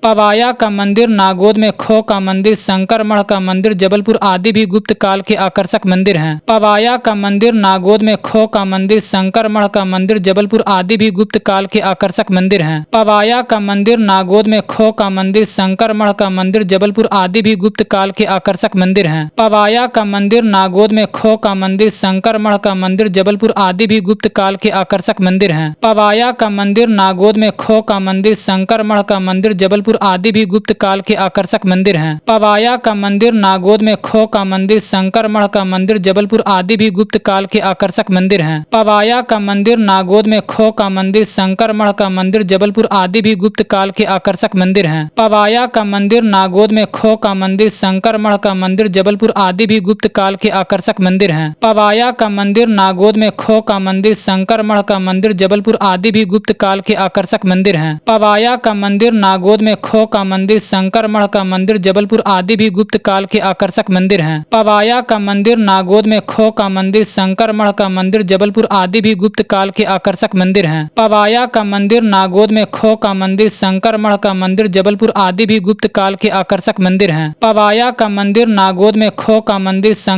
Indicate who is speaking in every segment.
Speaker 1: पवाया का मंदिर, नागोद में खो का मंदिर, शंकरमढ़ का मंदिर जबलपुर आदि भी गुप्त काल के आकर्षक मंदिर हैं। पवाया का मंदिर, नागोद में खो का मंदिर, शंकरमढ़ का मंदिर जबलपुर आदि भी गुप्त काल के आकर्षक मंदिर हैं। पवाया का मंदिर, नागोद में खो का मंदिर, शंकरमढ़ का मंदिर जबलपुर आदि भी गुप्त काल के आकर्षक मंदिर हैं। पवाया का मंदिर, नागोद में खो का मंदिर, शंकरमढ़ का मंदिर जबलपुर आदि भी गुप्त काल के आकर्षक मंदिर हैं। पवाया का मंदिर, नागोद में खो का मंदिर, शंकरमढ़ का मंदिर जबलपुर आदि भी गुप्त काल के आकर्षक मंदिर हैं। पवाया का मंदिर, नागोद में खो का मंदिर, शंकरमढ़ का मंदिर जबलपुर आदि भी गुप्त काल के आकर्षक मंदिर हैं। पवाया का मंदिर, नागोद में खो का मंदिर, शंकरमढ़ का मंदिर जबलपुर आदि भी गुप्त काल के आकर्षक मंदिर हैं। पवाया का मंदिर, नागोद में खो का मंदिर, शंकरमढ़ का मंदिर जबलपुर आदि भी गुप्त काल के आकर्षक मंदिर हैं। पवाया का मंदिर, नागोद में खो का मंदिर, शंकरमढ़ का मंदिर जबलपुर आदि भी गुप्त काल के आकर्षक मंदिर हैं। पवाया का मंदिर, नागोद में खो का मंदिर, शंकरमढ़ का मंदिर जबलपुर आदि भी गुप्त काल के आकर्षक मंदिर हैं। पवाया का मंदिर, नागोद में खो का मंदिर, शंकरमढ़ का मंदिर जबलपुर आदि भी गुप्त काल के आकर्षक मंदिर हैं। पवाया का मंदिर, नागोद में खो का मंदिर, शंकरमढ़ का मंदिर जबलपुर आदि भी गुप्त काल के आकर्षक मंदिर हैं। पवाया का मंदिर, नागोद में खो का मंदिर, शंकरमढ़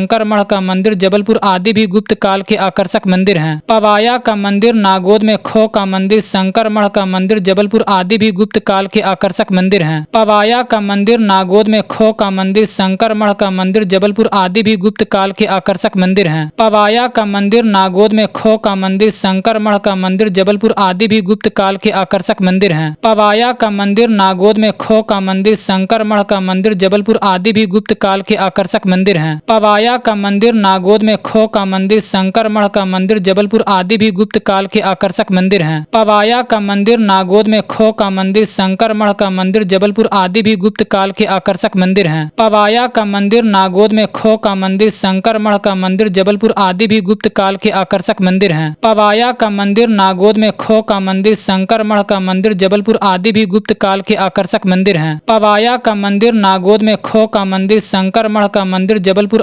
Speaker 1: का मंदिर जबलपुर आदि भी गुप्त काल के आकर्षक मंदिर हैं। पवाया का मंदिर, नागोद में खो का मंदिर, शंकरमढ़ का मंदिर जबलपुर आदि भी गुप्त काल के आकर्षक मंदिर हैं। पवाया का मंदिर, नागोद में खो का मंदिर, शंकरमढ़ का मंदिर जबलपुर आदि भी गुप्त काल के आकर्षक मंदिर हैं। पवाया का मंदिर, नागोद में खो का मंदिर, शंकरमढ़ का मंदिर जबलपुर आदि भी गुप्त काल के आकर्षक मंदिर हैं। पवाया का मंदिर, नागोद में खो का मंदिर, शंकरमढ़ का मंदिर जबलपुर आदि भी गुप्त काल के आकर्षक मंदिर हैं। पवाया का मंदिर, नागोद में खो का मंदिर, शंकरमढ़ का मंदिर जबलपुर आदि भी गुप्त काल के आकर्षक मंदिर हैं। पवाया का मंदिर, नागोद में खो का मंदिर, शंकरमढ़ का मंदिर जबलपुर आदि भी गुप्त काल के आकर्षक मंदिर हैं। पवाया का मंदिर, नागोद में खो का मंदिर, शंकरमढ़ का मंदिर जबलपुर आदि भी गुप्त काल के आकर्षक मंदिर हैं। पवाया का मंदिर, नागोद में खो का मंदिर, शंकरमढ़ का मंदिर जबलपुर आदि भी गुप्त काल के आकर्षक मंदिर हैं। पवाया का मंदिर, नागोद में खो का मंदिर, शंकरमढ़ का मंदिर जबलपुर आदि भी गुप्त काल के आकर्षक मंदिर हैं। पवाया का मंदिर, नागोद में खो का मंदिर, शंकरमढ़ का मंदिर जबलपुर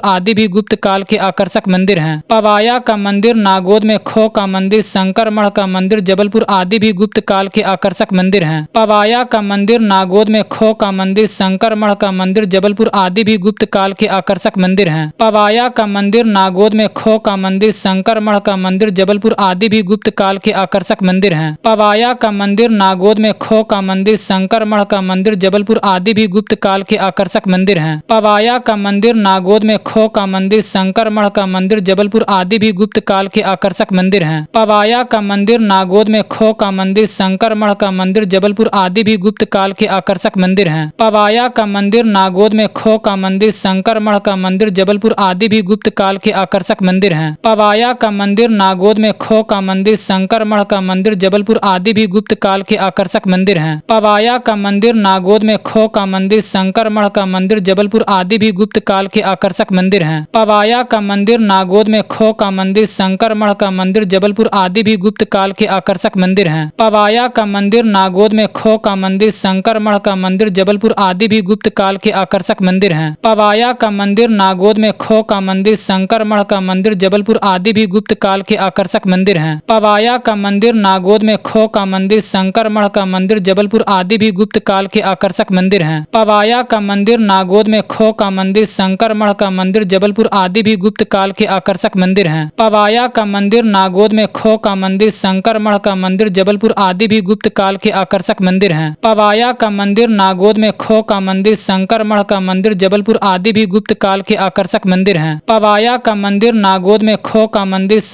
Speaker 1: आदि भी गुप्त काल के आकर्षक मंदिर हैं। पवाया का मंदिर, नागोद में खो का मंदिर, शंकरमढ़ का मंदिर जबलपुर आदि भी गुप्त काल के आकर्षक मंदिर हैं। पवाया का मंदिर, नागोद में खो का मंदिर, शंकरमढ़ का मंदिर जबलपुर आदि भी गुप्त काल के आकर्षक मंदिर हैं। पवाया का मंदिर, नागोद में खो का मंदिर, शंकरमढ़ का मंदिर जबलपुर आदि भी गुप्त काल के आकर्षक मंदिर हैं। पवाया का मंदिर, नागोद में खो का मंदिर, शंकरमढ़ का मंदिर जबलपुर आदि भी गुप्त काल के आकर्षक मंदिर हैं। पवाया का मंदिर, नागोद में खो का मंदिर, शंकरमढ़ का मंदिर जबलपुर आदि भी गुप्त काल के आकर्षक मंदिर हैं। पवाया का मंदिर, नागोद में खो का मंदिर, शंकरमढ़ का मंदिर जबलपुर आदि भी गुप्त काल के आकर्षक मंदिर हैं। पवाया का मंदिर, नागोद में खो का मंदिर, शंकरमढ़ का मंदिर जबलपुर आदि भी गुप्त काल के आकर्षक मंदिर हैं। पवाया का मंदिर, नागोद में खो का मंदिर, शंकरमढ़ का मंदिर जबलपुर आदि भी गुप्त काल के आकर्षक मंदिर हैं। पवाया का मंदिर, नागोद में खो का मंदिर, शंकरमढ़ का मंदिर जबलपुर आदि भी गुप्त काल के आकर्षक मंदिर हैं। पवाया का मंदिर, नागोद में खो का मंदिर, शंकरमढ़ का मंदिर जबलपुर आदि भी गुप्त काल के आकर्षक मंदिर हैं। पवाया का मंदिर, नागोद में खो का मंदिर, शंकरमढ़ का मंदिर जबलपुर आदि भी गुप्त काल के आकर्षक मंदिर हैं। पवाया का मंदिर, नागोद में खो का मंदिर, शंकरमढ़ का मंदिर जबलपुर आदि भी गुप्त काल के आकर्षक मंदिर हैं। पवाया का मंदिर, नागोद में खो का मंदिर, शंकरमढ़ का मंदिर जबलपुर आदि भी गुप्त काल के आकर्षक मंदिर हैं। पवाया का मंदिर, नागोद में खो का मंदिर, शंकरमढ़ का मंदिर जबलपुर आदि भी गुप्त काल के आकर्षक मंदिर हैं। पवाया का मंदिर, नागोद में खो का मंदिर, शंकरमढ़ का मंदिर जबलपुर आदि भी गुप्त काल के आकर्षक मंदिर हैं। पवाया का मंदिर, नागोद में खो का मंदिर, शंकरमढ़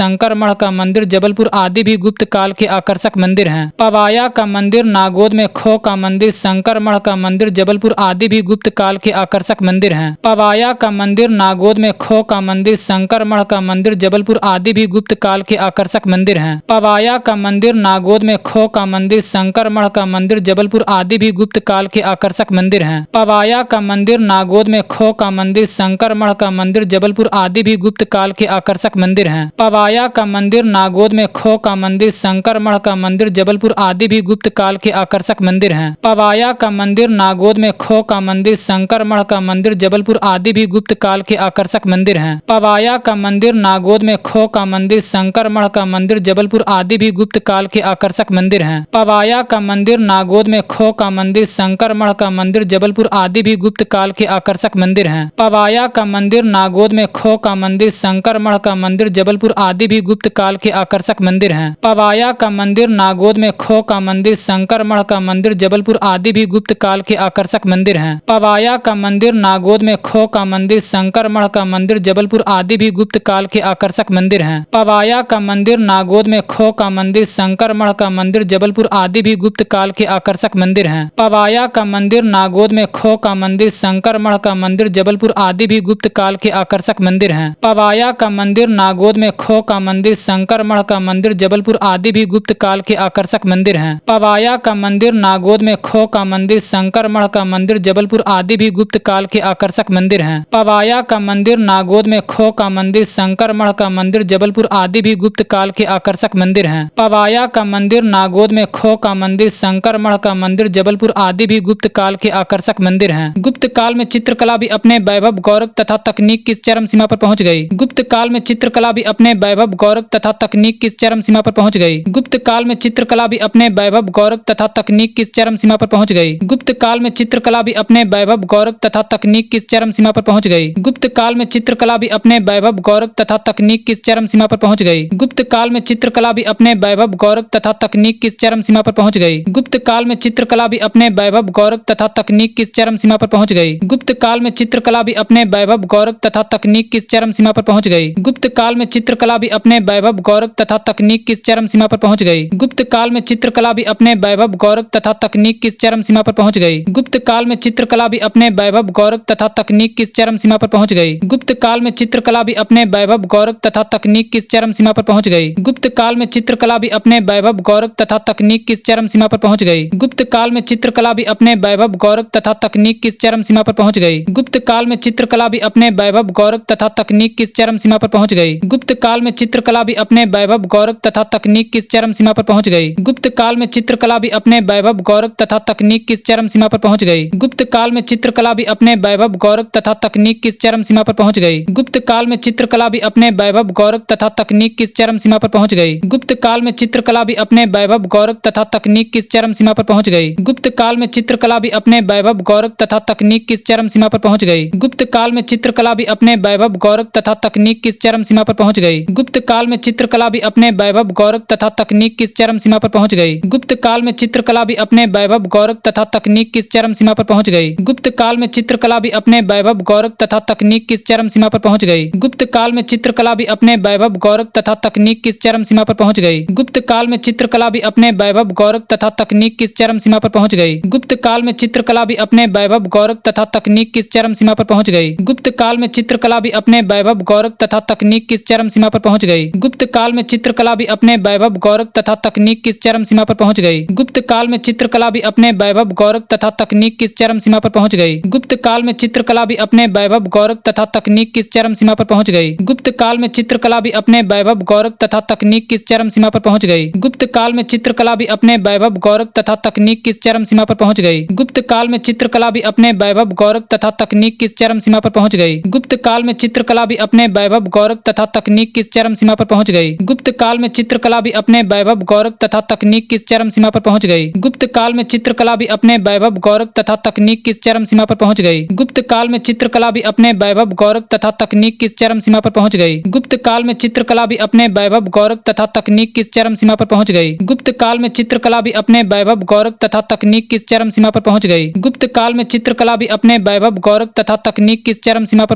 Speaker 1: का मंदिर जबलपुर आदि भी गुप्त काल के आकर्षक मंदिर हैं। पवाया का मंदिर, नागोद में खो का मंदिर, शंकरमढ़ का मंदिर जबलपुर आदि भी गुप्त काल के आकर्षक मंदिर हैं। पवाया का मंदिर, नागोद में खो का मंदिर, शंकरमढ़ का मंदिर जबलपुर आदि भी गुप्त काल के आकर्षक मंदिर हैं। पवाया का मंदिर, नागोद में खो का मंदिर, शंकरमढ़ का मंदिर जबलपुर आदि भी गुप्त काल के आकर्षक मंदिर हैं। पवाया का मंदिर, नागोद में खो का मंदिर, शंकरमढ़ का मंदिर जबलपुर आदि भी गुप्त काल के आकर्षक मंदिर हैं। पवाया का मंदिर, नागोद में खो का मंदिर, शंकरमढ़ का मंदिर जबलपुर आदि भी गुप्त काल के आकर्षक मंदिर हैं। पवाया का मंदिर, नागोद में खो का मंदिर, शंकरमढ़ का मंदिर जबलपुर आदि भी गुप्त काल के आकर्षक मंदिर हैं। पवाया का मंदिर, नागोद में खो का मंदिर, शंकरमढ़ का मंदिर जबलपुर आदि भी गुप्त काल के आकर्षक मंदिर हैं। पवाया का मंदिर, नागोद में खो का मंदिर, शंकर मठ का मंदिर जबलपुर आदि भी गुप्त काल के आकर्षक मंदिर हैं। पवाया का मंदिर, नागोद में खो का मंदिर, शंकर मठ का मंदिर जबलपुर आदि भी गुप्त काल के आकर्षक मंदिर हैं। पवाया का मंदिर, नागोद में खो का मंदिर, शंकर मठ का मंदिर जबलपुर आदि भी गुप्त काल के आकर्षक मंदिर हैं। पवाया का मंदिर, नागोद में खो का मंदिर, शंकर मठ का मंदिर जबलपुर आदि भी गुप्त काल के आकर्षक मंदिर हैं। पवाया का मंदिर, नागोद में खो का मंदिर, शंकर मठ का मंदिर जबलपुर आदि भी गुप्त काल के आकर्षक मंदिर हैं। पवाया का मंदिर, नागोद में खो का मंदिर, शंकर मठ का मंदिर जबलपुर आदि भी गुप्त काल के आकर्षक मंदिर हैं। पवाया का मंदिर, नागोद में खो का मंदिर, शंकर मठ का मंदिर जबलपुर आदि भी गुप्त काल के आकर्षक मंदिर हैं। पवाया का मंदिर, नागोद में खो का मंदिर, शंकर मठ का मंदिर जबलपुर आदि भी गुप्त काल के आकर्षक मंदिर हैं। पवाया का मंदिर, नागोद में खो का मंदिर, शंकर मठ का मंदिर जबलपुर आदि भी गुप्त काल के आकर्षक मंदिर हैं। पवाया का मंदिर, नागोद में खो का मंदिर, शंकर मठ का मंदिर जबलपुर आदि भी गुप्त काल के आकर्षक मंदिर हैं। गुप्त काल में चित्रकला भी अपने वैभव, गौरव तथा तकनीक की चरम सीमा पर पहुंच गई। गुप्त काल में चित्रकला भी अपने वैभव, गौरव तथा तकनीक की चरम सीमा पर पहुंच गई। गुप्त काल में चित्रकला भी अपने वैभव, गौरव तथा तकनीक की चरम सीमा पर पहुंच गई। गुप्त काल में चित्रकला भी अपने वैभव, गौरव तथा तकनीक की चरम सीमा पर पहुंच गई। गुप्त काल में चित्रकला भी अपने वैभव, गौरव तथा तकनीक की चरम सीमा पर पहुंच गई। गुप्त काल में चित्रकला भी अपने वैभव, गौरव तथा तकनीक की चरम सीमा पर पहुंच गई। गुप्त काल में चित्रकला भी अपने वैभव, गौरव तथा तकनीक की चरम सीमा पर पहुंच गई। गुप्त काल में चित्रकला भी अपने वैभव, गौरव तथा तकनीक की चरम सीमा पर पहुंच गई। गुप्त काल में चित्रकला भी अपने वैभव, गौरव तथा तकनीक की चरम सीमा पर पहुंच गई। गुप्त काल में चित्रकला भी अपने वैभव, गौरव तथा तकनीक की चरम सीमा पर पहुंच गई। गुप्त काल में चित्रकला भी अपने वैभव, गौरव तथा तकनीक की चरम सीमा पर पहुंच गई। गुप्त काल में चित्रकला भी अपने वैभव, गौरव तथा तकनीक की चरम सीमा पर पहुंच गई। गुप्त काल में चित्रकला भी अपने वैभव, गौरव तथा तकनीक की चरम सीमा पर पहुंच गई। गुप्त काल में चित्रकला भी अपने वैभव, गौरव तथा तकनीक की चरम सीमा पर पहुंच गई। गुप्त काल में चित्रकला भी अपने वैभव, गौरव तथा तकनीक की चरम सीमा पर पहुंच गई। गुप्त काल में चित्रकला भी अपने वैभव, गौरव तथा तकनीक की चरम सीमा पर पहुंच गई। गुप्त काल में चित्रकला भी अपने वैभव, गौरव तथा तकनीक की चरम सीमा पर पहुंच गई। गुप्त काल में चित्रकला भी अपने वैभव, गौरव तथा तकनीक की चरम सीमा पर पहुंच गई। गुप्त काल में चित्रकला भी अपने वैभव, गौरव तथा तकनीक की चरम सीमा पर पहुंच गई। गुप्त काल में चित्रकला भी अपने वैभव, गौरव तथा तकनीक की चरम सीमा पर पहुंच गई। गुप्त काल में चित्रकला भी अपने वैभव, गौरव तथा तकनीक की चरम सीमा पर पहुंच गई। गुप्त काल में चित्रकला भी अपने वैभव, गौरव तथा तकनीक की चरम सीमा पर पहुंच गई। गुप्त काल में चित्रकला भी अपने वैभव, गौरव तथा तकनीक की चरम सीमा पर पहुंच गई। गुप्त काल में चित्रकला भी अपने वैभव, गौरव तथा तकनीक की चरम सीमा पर पहुंच गई। गुप्त काल में चित्रकला भी अपने वैभव, गौरव तथा तकनीक की चरम सीमा पर पहुंच गई। गुप्त काल में चित्रकला भी अपने वैभव, गौरव तथा तकनीक की चरम सीमा पर पहुंच गई। गुप्त काल में चित्रकला भी अपने वैभव, गौरव तथा तकनीक की चरम सीमा पर पहुंच गई। गुप्त काल में चित्रकला भी अपने वैभव, गौरव तथा तकनीक की चरम सीमा पर पहुंच गई। गुप्त काल में चित्रकला भी अपने वैभव, गौरव तथा तकनीक की चरम सीमा पर पहुंच गई। गुप्त काल में चित्रकला भी अपने वैभव, गौरव तथा तकनीक की चरम सीमा पर पहुंच गई। गुप्त काल में चित्रकला भी अपने वैभव, गौरव तथा तकनीक की चरम सीमा पर पहुंच गई। गुप्त काल में चित्रकला भी अपने वैभव, गौरव तथा तकनीक की चरम सीमा पर पहुंच गई। गुप्त काल में चित्रकला भी अपने वैभव, गौरव तथा तकनीक की चरम सीमा पर पहुंच गई। गुप्त काल में चित्रकला भी अपने वैभव, गौरव तथा तकनीक की चरम सीमा पर पहुंच गई। गुप्त काल में चित्रकला भी अपने वैभव, गौरव तथा तकनीक की चरम सीमा पर पहुंच गई। गुप्त काल में चित्रकला भी अपने वैभव, गौरव तथा तकनीक की चरम सीमा पर पहुंच गई। गुप्त काल में चित्रकला भी अपने वैभव, गौरव तथा तकनीक की चरम सीमा पर पहुंच गई। गुप्त काल में चित्रकला भी अपने वैभव, गौरव तथा तकनीक की चरम सीमा पर पहुंच गई। गुप्त काल में चित्रकला भी अपने वैभव, गौरव तथा तकनीक की चरम सीमा पर पहुंच गई। गुप्त काल में चित्रकला भी अपने वैभव, गौरव तथा तकनीक की चरम सीमा पर पहुंच गई। गुप्त काल में चित्रकला भी अपने वैभव, गौरव तथा तकनीक की चरम सीमा पर पहुंच गई। गुप्त काल में चित्रकला भी अपने वैभव, गौरव तथा तकनीक की चरम सीमा पर पहुंच गई। गुप्त काल में चित्रकला भी अपने वैभव, गौरव तथा तकनीक की चरम सीमा पर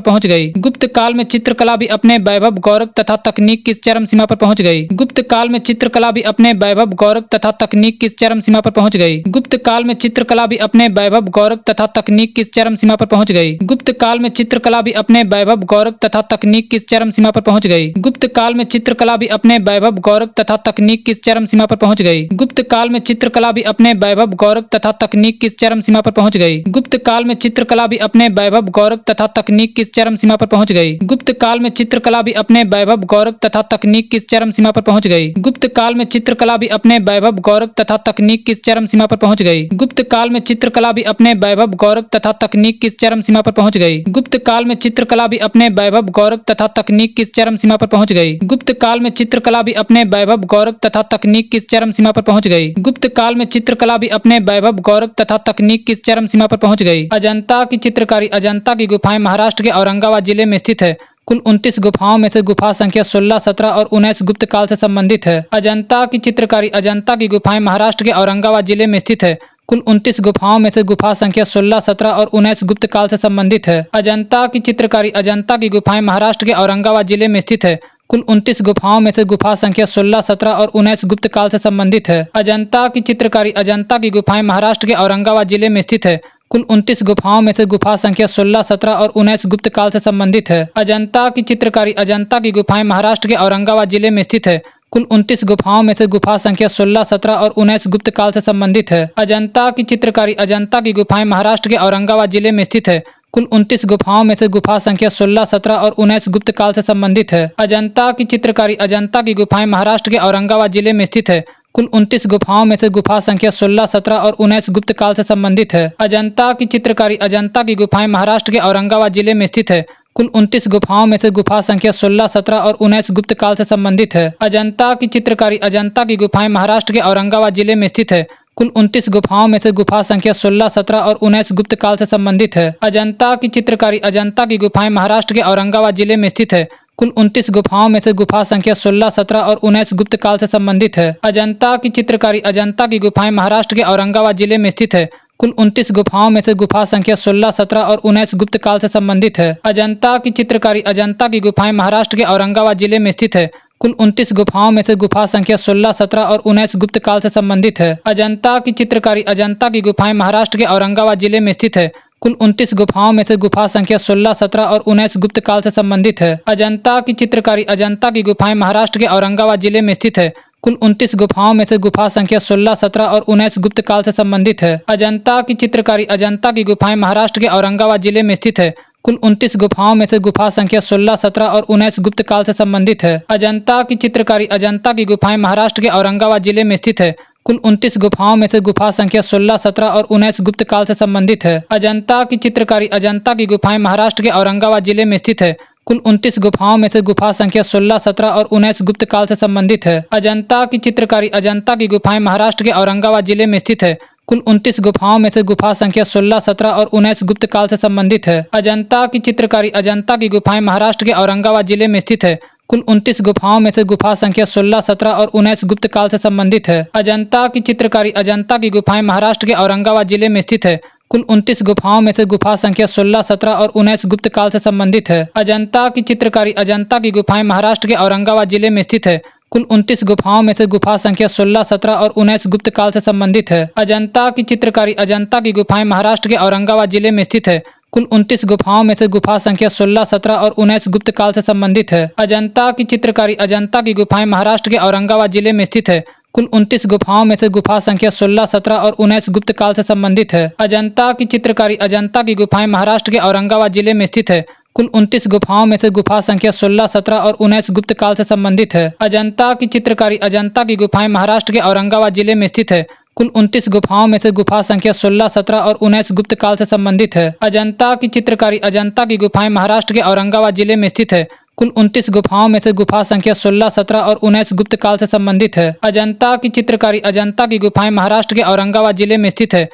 Speaker 1: पहुंच गई। गुप्त काल में चित्रकला भी अपने वैभव, गौरव तथा तकनीक की चरम सीमा पर पहुंच गई। गुप्त काल में चित्रकला भी अपने वैभव, गौरव तथा तकनीक की चरम सीमा पर पहुंच गई। गुप्त काल में चित्रकला भी अपने वैभव, गौरव तथा तकनीक की चरम सीमा पर पहुंच गई। गुप्त काल में चित्रकला भी अपने वैभव, गौरव तथा तकनीक की चरम सीमा पर पहुंच गई। गुप्त काल में चित्रकला भी अपने वैभव, गौरव तथा तकनीक की चरम सीमा पर पहुंच गई। गुप्त काल में चित्रकला भी अपने वैभव, गौरव तथा तकनीक की चरम सीमा पर पहुंच गई। गुप्त काल में चित्रकला भी अपने वैभव, गौरव तथा तकनीक की चरम सीमा पर पहुंच गई। गुप्त काल में चित्रकला भी अपने वैभव, गौरव तथा तकनीक की चरम सीमा पर पहुंच गई। गुप्त काल में चित्रकला भी अपने वैभव, गौरव तथा तकनीक की चरम सीमा पर पहुंच गई। गुप्त काल में चित्रकला भी अपने वैभव, गौरव तथा तकनीक की चरम सीमा पर पहुंच गई। गुप्त काल में चित्रकला भी अपने वैभव, गौरव तथा तकनीक की चरम सीमा पर पहुंच गई। गुप्त काल में चित्रकला भी अपने वैभव, गौरव तथा तकनीक की चरम सीमा पर पहुंच गई। अजंता की चित्रकारी। अजंता की गुफाएं महाराष्ट्र के औरंगाबाद जिले में स्थित है। कुल 29 गुफाओं में से गुफा संख्या 16, 17 और 19 गुप्त काल से संबंधित है। अजंता की चित्रकारी। अजंता की गुफाएं महाराष्ट्र के औरंगाबाद जिले में स्थित है। कुल 29 गुफाओं में से गुफा संख्या 16, 17 और 19 गुप्त काल से संबंधित है। अजंता की चित्रकारी। अजंता की गुफाएं महाराष्ट्र के औरंगाबाद जिले में स्थित है। कुल 29 गुफाओं में से गुफा संख्या 16, 17 और 19 गुप्त काल से संबंधित है। अजंता की चित्रकारी। अजंता की गुफाएं महाराष्ट्र के औरंगाबाद जिले में स्थित है। कुल 29 गुफाओं में से गुफा संख्या 16, 17 और 19 गुप्त काल से संबंधित है। अजंता की चित्रकारी। अजंता की गुफाएं महाराष्ट्र के औरंगाबाद जिले में स्थित है। कुल 29 गुफाओं में से गुफा संख्या 16, 17 और 19 गुप्त काल से संबंधित है। अजंता की चित्रकारी। अजंता की गुफाएं महाराष्ट्र के औरंगाबाद जिले में स्थित है। कुल 29 गुफाओं में से गुफा संख्या 16, 17 और 19 गुप्त काल से संबंधित है। अजंता की चित्रकारी। अजंता की गुफाएं महाराष्ट्र के औरंगाबाद जिले में स्थित है। कुल 29 गुफाओं में से गुफा संख्या 16, 17 और 19 गुप्त काल से संबंधित है। अजंता की चित्रकारी। अजंता की गुफाएं महाराष्ट्र के औरंगाबाद जिले में स्थित है। कुल 29 गुफाओं में से गुफा संख्या 16, 17 और 19 गुप्त काल से संबंधित है। अजंता की चित्रकारी। अजंता की गुफाएं महाराष्ट्र के औरंगाबाद जिले में स्थित है। कुल 29 गुफाओं में से गुफा संख्या 16, 17 और 19 गुप्त काल से संबंधित है। अजंता की चित्रकारी। अजंता की गुफाएं महाराष्ट्र के औरंगाबाद जिले में स्थित है। कुल 29 गुफाओं में से गुफा संख्या 16, 17 और 19 गुप्त काल से संबंधित है। अजंता की चित्रकारी। अजंता की गुफाएं महाराष्ट्र के औरंगाबाद जिले में स्थित है। कुल 29 गुफाओं में से गुफा संख्या 16, 17 और 19 गुप्त काल से संबंधित है। अजंता की चित्रकारी। अजंता की गुफाएं महाराष्ट्र के औरंगाबाद जिले में स्थित है। कुल 29 गुफाओं में से गुफा संख्या 16, 17 और 19 गुप्त काल से संबंधित है। अजंता की चित्रकारी। अजंता की गुफाएं महाराष्ट्र के औरंगाबाद जिले में स्थित है। कुल 29 गुफाओं में से गुफा संख्या 16, 17 और 19 गुप्त काल से संबंधित है। अजंता की चित्रकारी। अजंता की गुफाएं महाराष्ट्र के औरंगाबाद जिले में स्थित है। कुल 29 गुफाओं में से गुफा संख्या 16, 17 और 19 गुप्त काल से संबंधित है। अजंता की चित्रकारी। अजंता की गुफाएं महाराष्ट्र के औरंगाबाद जिले में स्थित है। कुल 29 गुफाओं में से गुफा संख्या 16, 17 और 19 गुप्त काल से संबंधित है। अजंता की चित्रकारी। अजंता की गुफाएं महाराष्ट्र के औरंगाबाद जिले में स्थित है। कुल 29 गुफाओं में से गुफा संख्या 16, 17 और 19 गुप्त काल से संबंधित है। अजंता की चित्रकारी। अजंता की गुफाएं महाराष्ट्र के औरंगाबाद जिले में स्थित है। कुल 29 गुफाओं में से गुफा संख्या 16, 17 और 19 गुप्त काल से संबंधित है। अजंता की चित्रकारी। अजंता की गुफाएं महाराष्ट्र के औरंगाबाद जिले में स्थित है। कुल 29 गुफाओं में से गुफा संख्या 16, 17 और 19 गुप्त काल से संबंधित है। अजंता की चित्रकारी। अजंता की गुफाएं महाराष्ट्र के औरंगाबाद जिले में स्थित है। कुल 29 गुफाओं में से गुफा संख्या 16, 17 और 19 गुप्त काल से संबंधित है। अजंता की चित्रकारी। अजंता की गुफाएं महाराष्ट्र के औरंगाबाद जिले में स्थित है। कुल 29 गुफाओं में से गुफा संख्या 16, 17 और 19 गुप्त काल से संबंधित है। अजंता की चित्रकारी। अजंता की गुफाएं महाराष्ट्र के औरंगाबाद जिले में स्थित है। कुल 29 गुफाओं में से गुफा संख्या 16, 17 और 19 गुप्त काल से संबंधित है। अजंता की चित्रकारी। अजंता की गुफाएं महाराष्ट्र के औरंगाबाद जिले में स्थित है। कुल 29 गुफाओं में से गुफा संख्या 16, 17 और 19 गुप्त काल से संबंधित है। अजंता की चित्रकारी। अजंता की गुफाएं महाराष्ट्र के औरंगाबाद जिले में स्थित है। कुल 29 गुफाओं में से गुफा संख्या 16, 17 और 19 गुप्त काल से संबंधित है। अजंता की चित्रकारी। अजंता की गुफाएं महाराष्ट्र के औरंगाबाद जिले में स्थित है। कुल 29 गुफाओं में से गुफा संख्या 16, 17 और 19 गुप्त काल से संबंधित है। अजंता की चित्रकारी। अजंता की गुफाएं महाराष्ट्र के औरंगाबाद जिले में स्थित है। कुल 29 गुफाओं में से गुफा संख्या 16, 17 और 19 गुप्त काल से संबंधित है। अजंता की चित्रकारी। अजंता की गुफाएं महाराष्ट्र के औरंगाबाद जिले में स्थित है। कुल 29 गुफाओं में से गुफा संख्या 16, 17 और 19 गुप्त काल से संबंधित है। अजंता की चित्रकारी। अजंता की गुफाएं महाराष्ट्र के औरंगाबाद जिले में स्थित है। कुल 29 गुफाओं में से गुफा संख्या 16, 17 और 19 गुप्त काल से संबंधित है। अजंता की चित्रकारी। अजंता की गुफाएं महाराष्ट्र के औरंगाबाद जिले में स्थित है।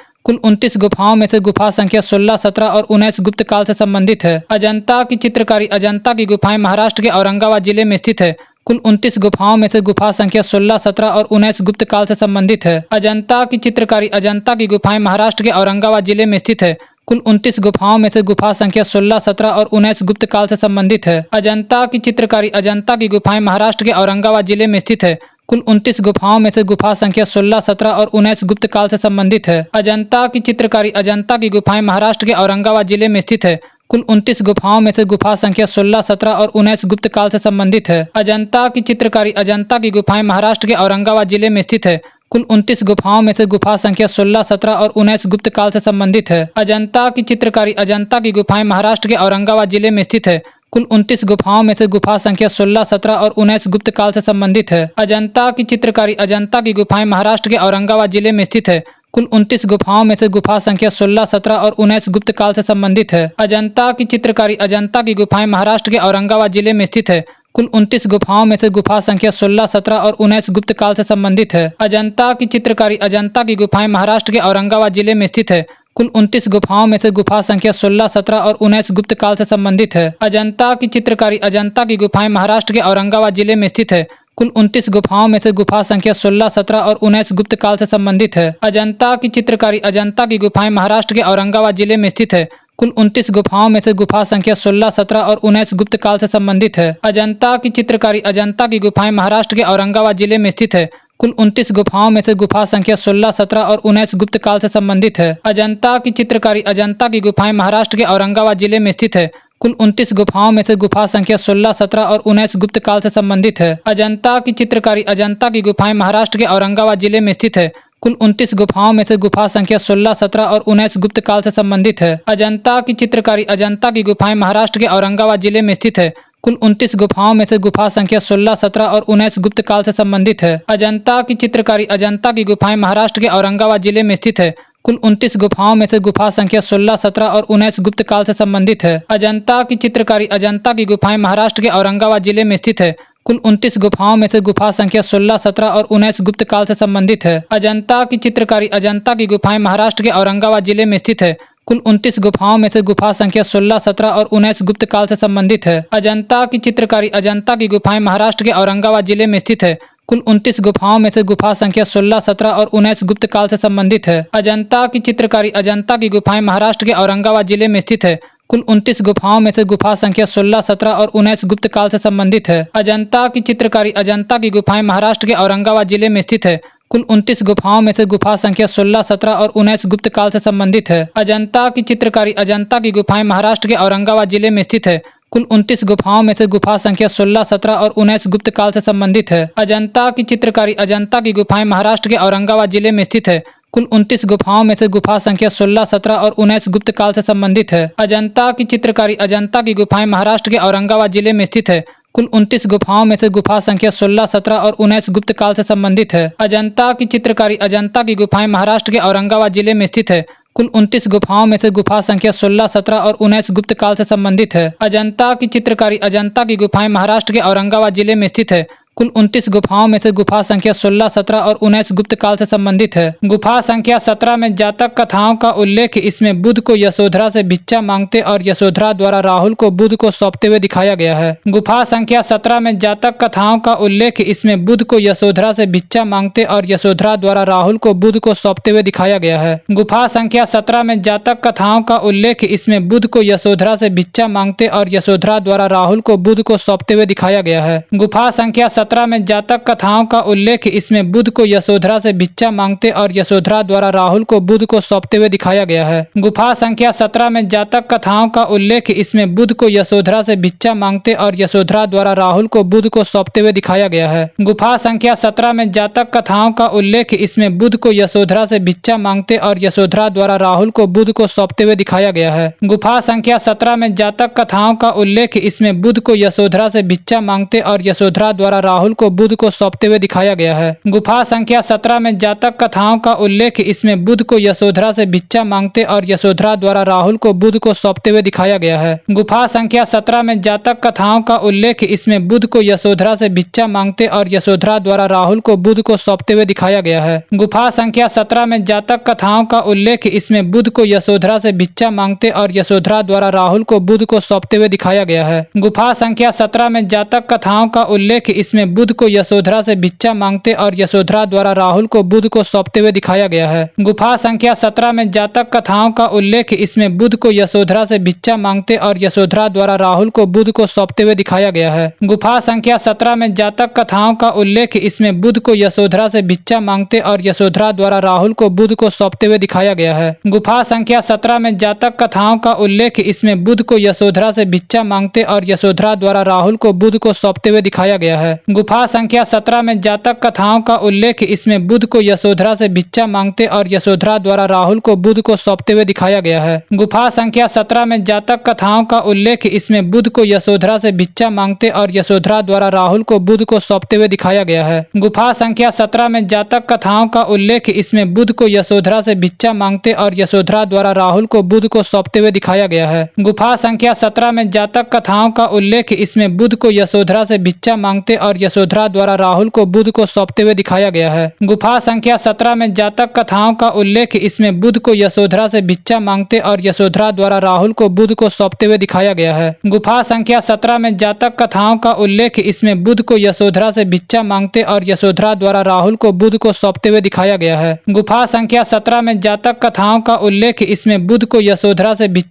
Speaker 1: कुल 29 गुफाओं में से गुफा संख्या 16, 17 और 19 गुप्त काल से संबंधित है। अजंता की चित्रकारी। अजंता की गुफाएं महाराष्ट्र के औरंगाबाद जिले में स्थित है। कुल 29 गुफाओं में से गुफा संख्या 16, 17 और 19 गुप्त काल से संबंधित है। अजंता की चित्रकारी। अजंता की गुफाएं महाराष्ट्र के औरंगाबाद जिले में स्थित है। कुल 29 गुफाओं में से गुफा संख्या 16, 17 और 19 गुप्त काल से संबंधित है। अजंता की चित्रकारी। अजंता की गुफाएं महाराष्ट्र के औरंगाबाद जिले में स्थित है। कुल 29 गुफाओं में से गुफा संख्या 16, 17 और 19 गुप्त काल से संबंधित है। अजंता की चित्रकारी। अजंता की गुफाएं महाराष्ट्र के औरंगाबाद जिले में स्थित है। कुल 29 गुफाओं में से गुफा संख्या 16, 17 और 19 गुप्त काल से संबंधित है। अजंता की चित्रकारी। अजंता की गुफाएं महाराष्ट्र के औरंगाबाद जिले में स्थित है। कुल 29 गुफाओं में से गुफा संख्या 16, 17 और 19 गुप्त काल से संबंधित है। अजंता की चित्रकारी। अजंता की गुफाएं महाराष्ट्र के औरंगाबाद जिले में स्थित है। कुल 29 गुफाओं में से गुफा संख्या 16, 17 और 19 गुप्त काल से संबंधित है। अजंता की चित्रकारी। अजंता की गुफाएं महाराष्ट्र के औरंगाबाद जिले में स्थित है। कुल 29 गुफाओं में से गुफा संख्या 16, 17 और 19 गुप्त काल से संबंधित है। अजंता की चित्रकारी। अजंता की गुफाएं महाराष्ट्र के औरंगाबाद जिले में स्थित है। कुल 29 गुफाओं में से गुफा संख्या 16, 17 और 19 गुप्त काल से संबंधित है। अजंता की चित्रकारी। अजंता की गुफाएं महाराष्ट्र के औरंगाबाद जिले में स्थित है। कुल 29 गुफाओं में से गुफा संख्या 16, 17 और 19 गुप्त काल से संबंधित है। अजंता की चित्रकारी। अजंता की गुफाएं महाराष्ट्र के औरंगाबाद जिले में स्थित है। कुल 29 गुफाओं में से गुफा संख्या 16, 17 और 19 गुप्त काल से संबंधित है। अजंता की चित्रकारी। अजंता की गुफाएं महाराष्ट्र के औरंगाबाद जिले में स्थित है। कुल 29 गुफाओं में से गुफा संख्या 16, 17 और 19 गुप्त काल से संबंधित है। अजंता की चित्रकारी। अजंता की गुफाएं महाराष्ट्र के औरंगाबाद जिले में स्थित है। कुल 29 गुफाओं में से गुफा संख्या 16, 17 और 19 गुप्त काल से संबंधित है। अजंता की चित्रकारी। अजंता की गुफाएं महाराष्ट्र के औरंगाबाद जिले में स्थित है। कुल 29 गुफाओं में से गुफा संख्या 16, 17 और 19 गुप्त काल से संबंधित है। अजंता की चित्रकारी। अजंता की गुफाएं महाराष्ट्र के औरंगाबाद जिले में स्थित है। कुल 29 गुफाओं में से गुफा संख्या 16, 17 और 19 गुप्त काल से संबंधित है। अजंता की चित्रकारी। अजंता की गुफाएं महाराष्ट्र के औरंगाबाद जिले में स्थित है। कुल 29 गुफाओं में से गुफा संख्या 16, 17 और 19 गुप्त काल से संबंधित है। अजंता की चित्रकारी। अजंता की गुफाएं महाराष्ट्र के औरंगाबाद जिले में स्थित है। कुल 29 गुफाओं में से गुफा संख्या 16, 17 और 19 गुप्त काल से संबंधित है। अजंता की चित्रकारी। अजंता की गुफाएं महाराष्ट्र के औरंगाबाद जिले में स्थित है। कुल 29 गुफाओं में से गुफा संख्या 16, 17 और 19 गुप्त काल से संबंधित है। अजंता की चित्रकारी। अजंता की गुफाएं महाराष्ट्र के औरंगाबाद जिले में स्थित है। कुल 29 गुफाओं में से गुफा संख्या 16, 17 और 19 गुप्त काल से संबंधित है। अजंता की चित्रकारी। अजंता की गुफाएं महाराष्ट्र के औरंगाबाद जिले में स्थित है। कुल 29 गुफाओं में से गुफा संख्या 16, 17 और 19 गुप्त काल से संबंधित है। अजंता की चित्रकारी। अजंता की गुफाएं महाराष्ट्र के औरंगाबाद जिले में स्थित है। कुल 29 गुफाओं में से गुफा संख्या 16, 17 और 19 गुप्त काल से संबंधित है। अजंता की चित्रकारी। अजंता की गुफाएं महाराष्ट्र के औरंगाबाद जिले में स्थित है। कुल 29 गुफाओं में से गुफा संख्या 16, 17 और 19 गुप्त काल से संबंधित है। अजंता की चित्रकारी। अजंता की गुफाएं महाराष्ट्र के औरंगाबाद जिले में स्थित है। कुल 29 गुफाओं में से गुफा संख्या 16, 17 और 19 गुप्त काल से संबंधित है। अजंता की चित्रकारी। अजंता की गुफाएं महाराष्ट्र के औरंगाबाद जिले में स्थित है। कुल 29 गुफाओं में से गुफा संख्या 16, 17 और 19 गुप्त काल से संबंधित है। अजंता की चित्रकारी। अजंता की गुफाएं महाराष्ट्र के औरंगाबाद जिले में स्थित है। कुल 29 गुफाओं में से गुफा संख्या 16, 17 और 19 गुप्त काल से संबंधित है। अजंता की चित्रकारी। अजंता की गुफाएं महाराष्ट्र के औरंगाबाद जिले में स्थित है। कुल 29 गुफाओं में से गुफा संख्या 16, 17 और 19 गुप्त काल से संबंधित है। गुफा संख्या 17 में जातक कथाओं का उल्लेख। इसमें बुध को यशोधरा से भिक्षा मांगते और यशोधरा द्वारा राहुल को बुध को सौंपते हुए दिखाया गया है। गुफा संख्या 17 में जातक कथाओं का उल्लेख। इसमें बुध को यशोधरा से भिक्षा मांगते और यशोधरा द्वारा राहुल को बुध को सौंपते हुए दिखाया गया है। गुफा संख्या 17 में जातक कथाओं का उल्लेख। इसमें बुध को यशोधरा से भिक्षा मांगते और यशोधरा द्वारा राहुल को बुध को सौंपते हुए दिखाया गया है। गुफा संख्या 17 में जातक कथाओं का उल्लेख। इसमें बुध को यशोधरा से भिक्षा मांगते और यशोधरा द्वारा राहुल को बुध को सौंपते हुए दिखाया गया है। गुफा संख्या 17 में जातक कथाओं का उल्लेख। इसमें बुध को यशोधरा से भिक्षा मांगते और यशोधरा द्वारा राहुल को बुध को सौंपते हुए दिखाया गया है। गुफा संख्या 17 में जातक कथाओं का उल्लेख। इसमें बुध को यशोधरा से भिक्षा मांगते और यशोधरा द्वारा राहुल को बुध को सौंपते हुए दिखाया गया है। गुफा संख्या 17 में जातक कथाओं का उल्लेख। इसमें बुध को यशोधरा से भिक्षा मांगते और यशोधरा द्वारा राहुल को बुध को सौंपते हुए दिखाया गया है। गुफा संख्या 17 में जातक कथाओं का उल्लेख। इसमें बुध को यशोधरा से भिक्षा मांगते और यशोधरा द्वारा राहुल को बुध को सौंपते हुए दिखाया गया है। गुफा संख्या 17 में जातक कथाओं का उल्लेख। इसमें बुध को यशोधरा से भिक्षा मांगते और यशोधरा द्वारा राहुल को बुध को सौंपते हुए दिखाया गया है। गुफा संख्या 17 में जातक कथाओं का उल्लेख। इसमें बुध को यशोधरा से भिक्षा मांगते और यशोधरा द्वारा राहुल को बुध को सौंपते हुए दिखाया गया है। गुफा संख्या 17 में जातक कथाओं का उल्लेख। इसमें बुध को यशोधरा से भिक्षा मांगते और यशोधरा द्वारा राहुल को बुध को सौंपते हुए दिखाया गया है। गुफा संख्या 17 में जातक कथाओं का उल्लेख। इसमें बुध को यशोधरा से भिक्षा मांगते और यशोधरा द्वारा राहुल को बुध को सौंपते हुए दिखाया गया है। गुफा संख्या 17 में जातक कथाओं का उल्लेख। इसमें बुध को यशोधरा से भिक्षा मांगते और यशोधरा द्वारा राहुल को बुध को सौंपते हुए दिखाया गया है। गुफा संख्या 17 में जातक कथाओं का उल्लेख। इसमें बुध को यशोधरा से भिक्षा मांगते और यशोधरा द्वारा राहुल को बुध को सौंपते हुए दिखाया गया है। गुफा संख्या 17 में जातक कथाओं का उल्लेख, इसमें बुध को यशोधरा से भिक्षा मांगते और यशोधरा द्वारा राहुल को बुध को सौंपते हुए दिखाया गया है। गुफा संख्या 17 में जातक कथाओं का उल्लेख, इसमें बुध को यशोधरा से भिक्षा मांगते और यशोधरा द्वारा राहुल को बुध को सौंपते हुए दिखाया गया है। गुफा संख्या 17 में जातक कथाओं का उल्लेख, इसमें बुध को यशोधरा से भिक्षा मांगते और यशोधरा द्वारा राहुल को बुध को सौंपते हुए दिखाया गया है। गुफा संख्या 17 में जातक कथाओं का उल्लेख, इसमें बुध को यशोधरा से भिक्षा मांगते और यशोधरा द्वारा राहुल को बुध को सौंपते हुए दिखाया गया है। गुफा संख्या 17 में जातक कथाओं का उल्लेख, इसमें बुध को यशोधरा से भिक्षा मांगते और यशोधरा द्वारा राहुल को बुध को सौंपते हुए दिखाया गया है। गुफा संख्या 17 में जातक कथाओं का उल्लेख, इसमें बुध को यशोधरा से भिक्षा मांगते और यशोधरा द्वारा राहुल को बुध को सौंपते हुए दिखाया गया है। गुफा संख्या 17 में जातक कथाओं का उल्लेख, इसमें बुध को यशोधरा से भिक्षा मांगते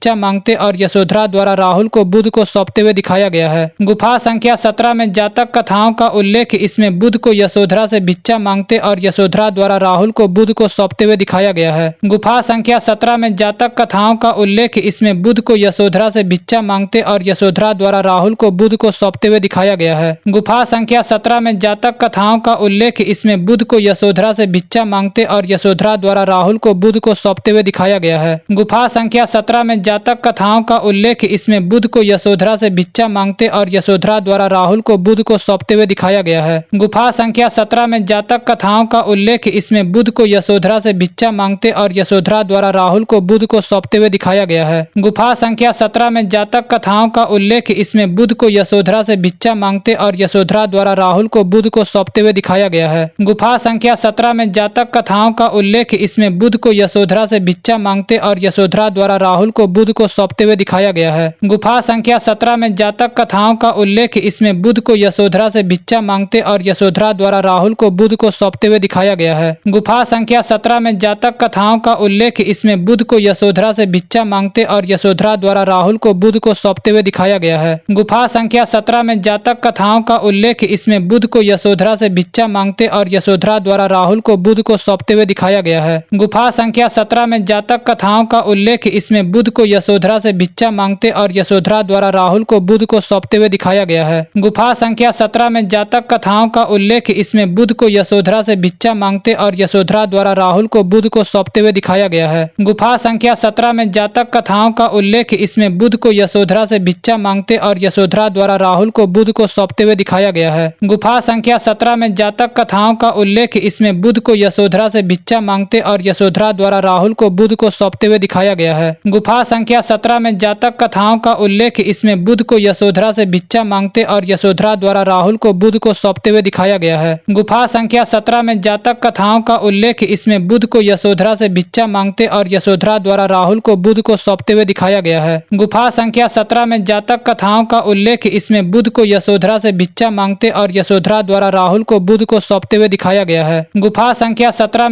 Speaker 1: और यशोधरा द्वारा राहुल को बुध को सौंपते हुए दिखाया गया है। गुफा संख्या 17 में जातक कथाओं का उल्लेख, इसमें बुध को यशोधरा से भिक्षा मांगते और यशोधरा द्वारा राहुल को बुध को सौंपते हुए दिखाया गया है। गुफा संख्या 17 में जातक कथाओं का उल्लेख, इसमें बुध को यशोधरा से भिक्षा मांगते और यशोधरा द्वारा राहुल को बुध को सौंपते हुए दिखाया गया है। गुफा संख्या 17 में जातक कथाओं का उल्लेख, इसमें बुध को यशोधरा से भिक्षा मांगते और यशोधरा द्वारा राहुल को बुध को सौंपते हुए दिखाया गया है। गुफा संख्या 17 में जातक कथाओं का उल्लेख, इसमें बुध को यशोधरा से भिक्षा मांगते और यशोधरा द्वारा राहुल को बुध को सौंपते हुए दिखाया गया है। गुफा संख्या 17 में जातक कथाओं का उल्लेख, इसमें बुध को यशोधरा से भिक्षा मांगते और यशोधरा द्वारा राहुल को बुध को सौंपते हुए दिखाया गया है। गुफा संख्या 17 में जातक कथाओं का उल्लेख, इसमें बुध को यशोधरा से भिक्षा मांगते और यशोधरा द्वारा राहुल को बुध को सौंपते हुए दिखाया गया है। गुफा संख्या 17 में जातक कथाओं का उल्लेख, इसमें बुध को यशोधरा से भिक्षा मांगते और यशोधरा द्वारा राहुल को बुध को सौंपते हुए दिखाया गया है। गुफा संख्या 17 में जातक कथाओं का उल्लेख, इसमें बुध को यशोधरा से भिक्षा मांगते और यशोधरा द्वारा राहुल को बुध को सौंपते हुए दिखाया गया है। गुफा संख्या 17 में जातक कथाओं का उल्लेख, इसमें बुध को यशोधरा से भिक्षा मांगते और यशोधरा द्वारा राहुल को बुध को सौंपते हुए दिखाया गया है। गुफा संख्या 17 में जातक कथाओं का उल्लेख, इसमें बुध को यशोधरा से भिक्षा मांगते और यशोधरा द्वारा राहुल को बुध को सौंपते हुए दिखाया गया है। गुफा संख्या 17 में जातक कथाओं का उल्लेख, इसमें बुध को यशोधरा से भिक्षा मांगते और यशोधरा द्वारा राहुल को बुध को सौंपते हुए दिखाया गया है। गुफा संख्या 17 में जातक कथाओं का उल्लेख, इसमें बुध को यशोधरा से भिक्षा मांगते और यशोधरा द्वारा राहुल को बुध को सौंपते हुए दिखाया गया है। गुफा संख्या 17 में जातक कथाओं का उल्लेख, इसमें बुध को यशोधरा से भिक्षा मांगते और यशोधरा द्वारा राहुल को बुध को सौंपते हुए दिखाया गया है। गुफा संख्या 17 में जातक कथाओं का उल्लेख, इसमें बुध को यशोधरा से भिक्षा मांगते और यशोधरा द्वारा राहुल को बुध को सौंपते हुए दिखाया गया है। गुफा संख्या 17 में जातक कथाओं का उल्लेख, इसमें बुध को यशोधरा से भिक्षा मांगते और यशोधरा द्वारा राहुल को बुध को सौंपते हुए दिखाया गया है। गुफा संख्या 17 में जातक कथाओं का उल्लेख, इसमें बुध को यशोधरा से भिक्षा मांगते और यशोधरा द्वारा राहुल को बुध को सौंपते हुए दिखाया गया है। गुफा संख्या 17 में जातक कथाओं का उल्लेख, इसमें बुध को यशोधरा से भिक्षा मांगते और यशोधरा द्वारा राहुल को बुध को सौंपते हुए दिखाया गया है। गुफा संख्या 17 में जातक कथाओं का उल्लेख, इसमें बुध को यशोधरा से भिक्षा मांगते और यशोधरा द्वारा राहुल को बुध को सौंपते हुए दिखाया गया है। गुफा संख्या 17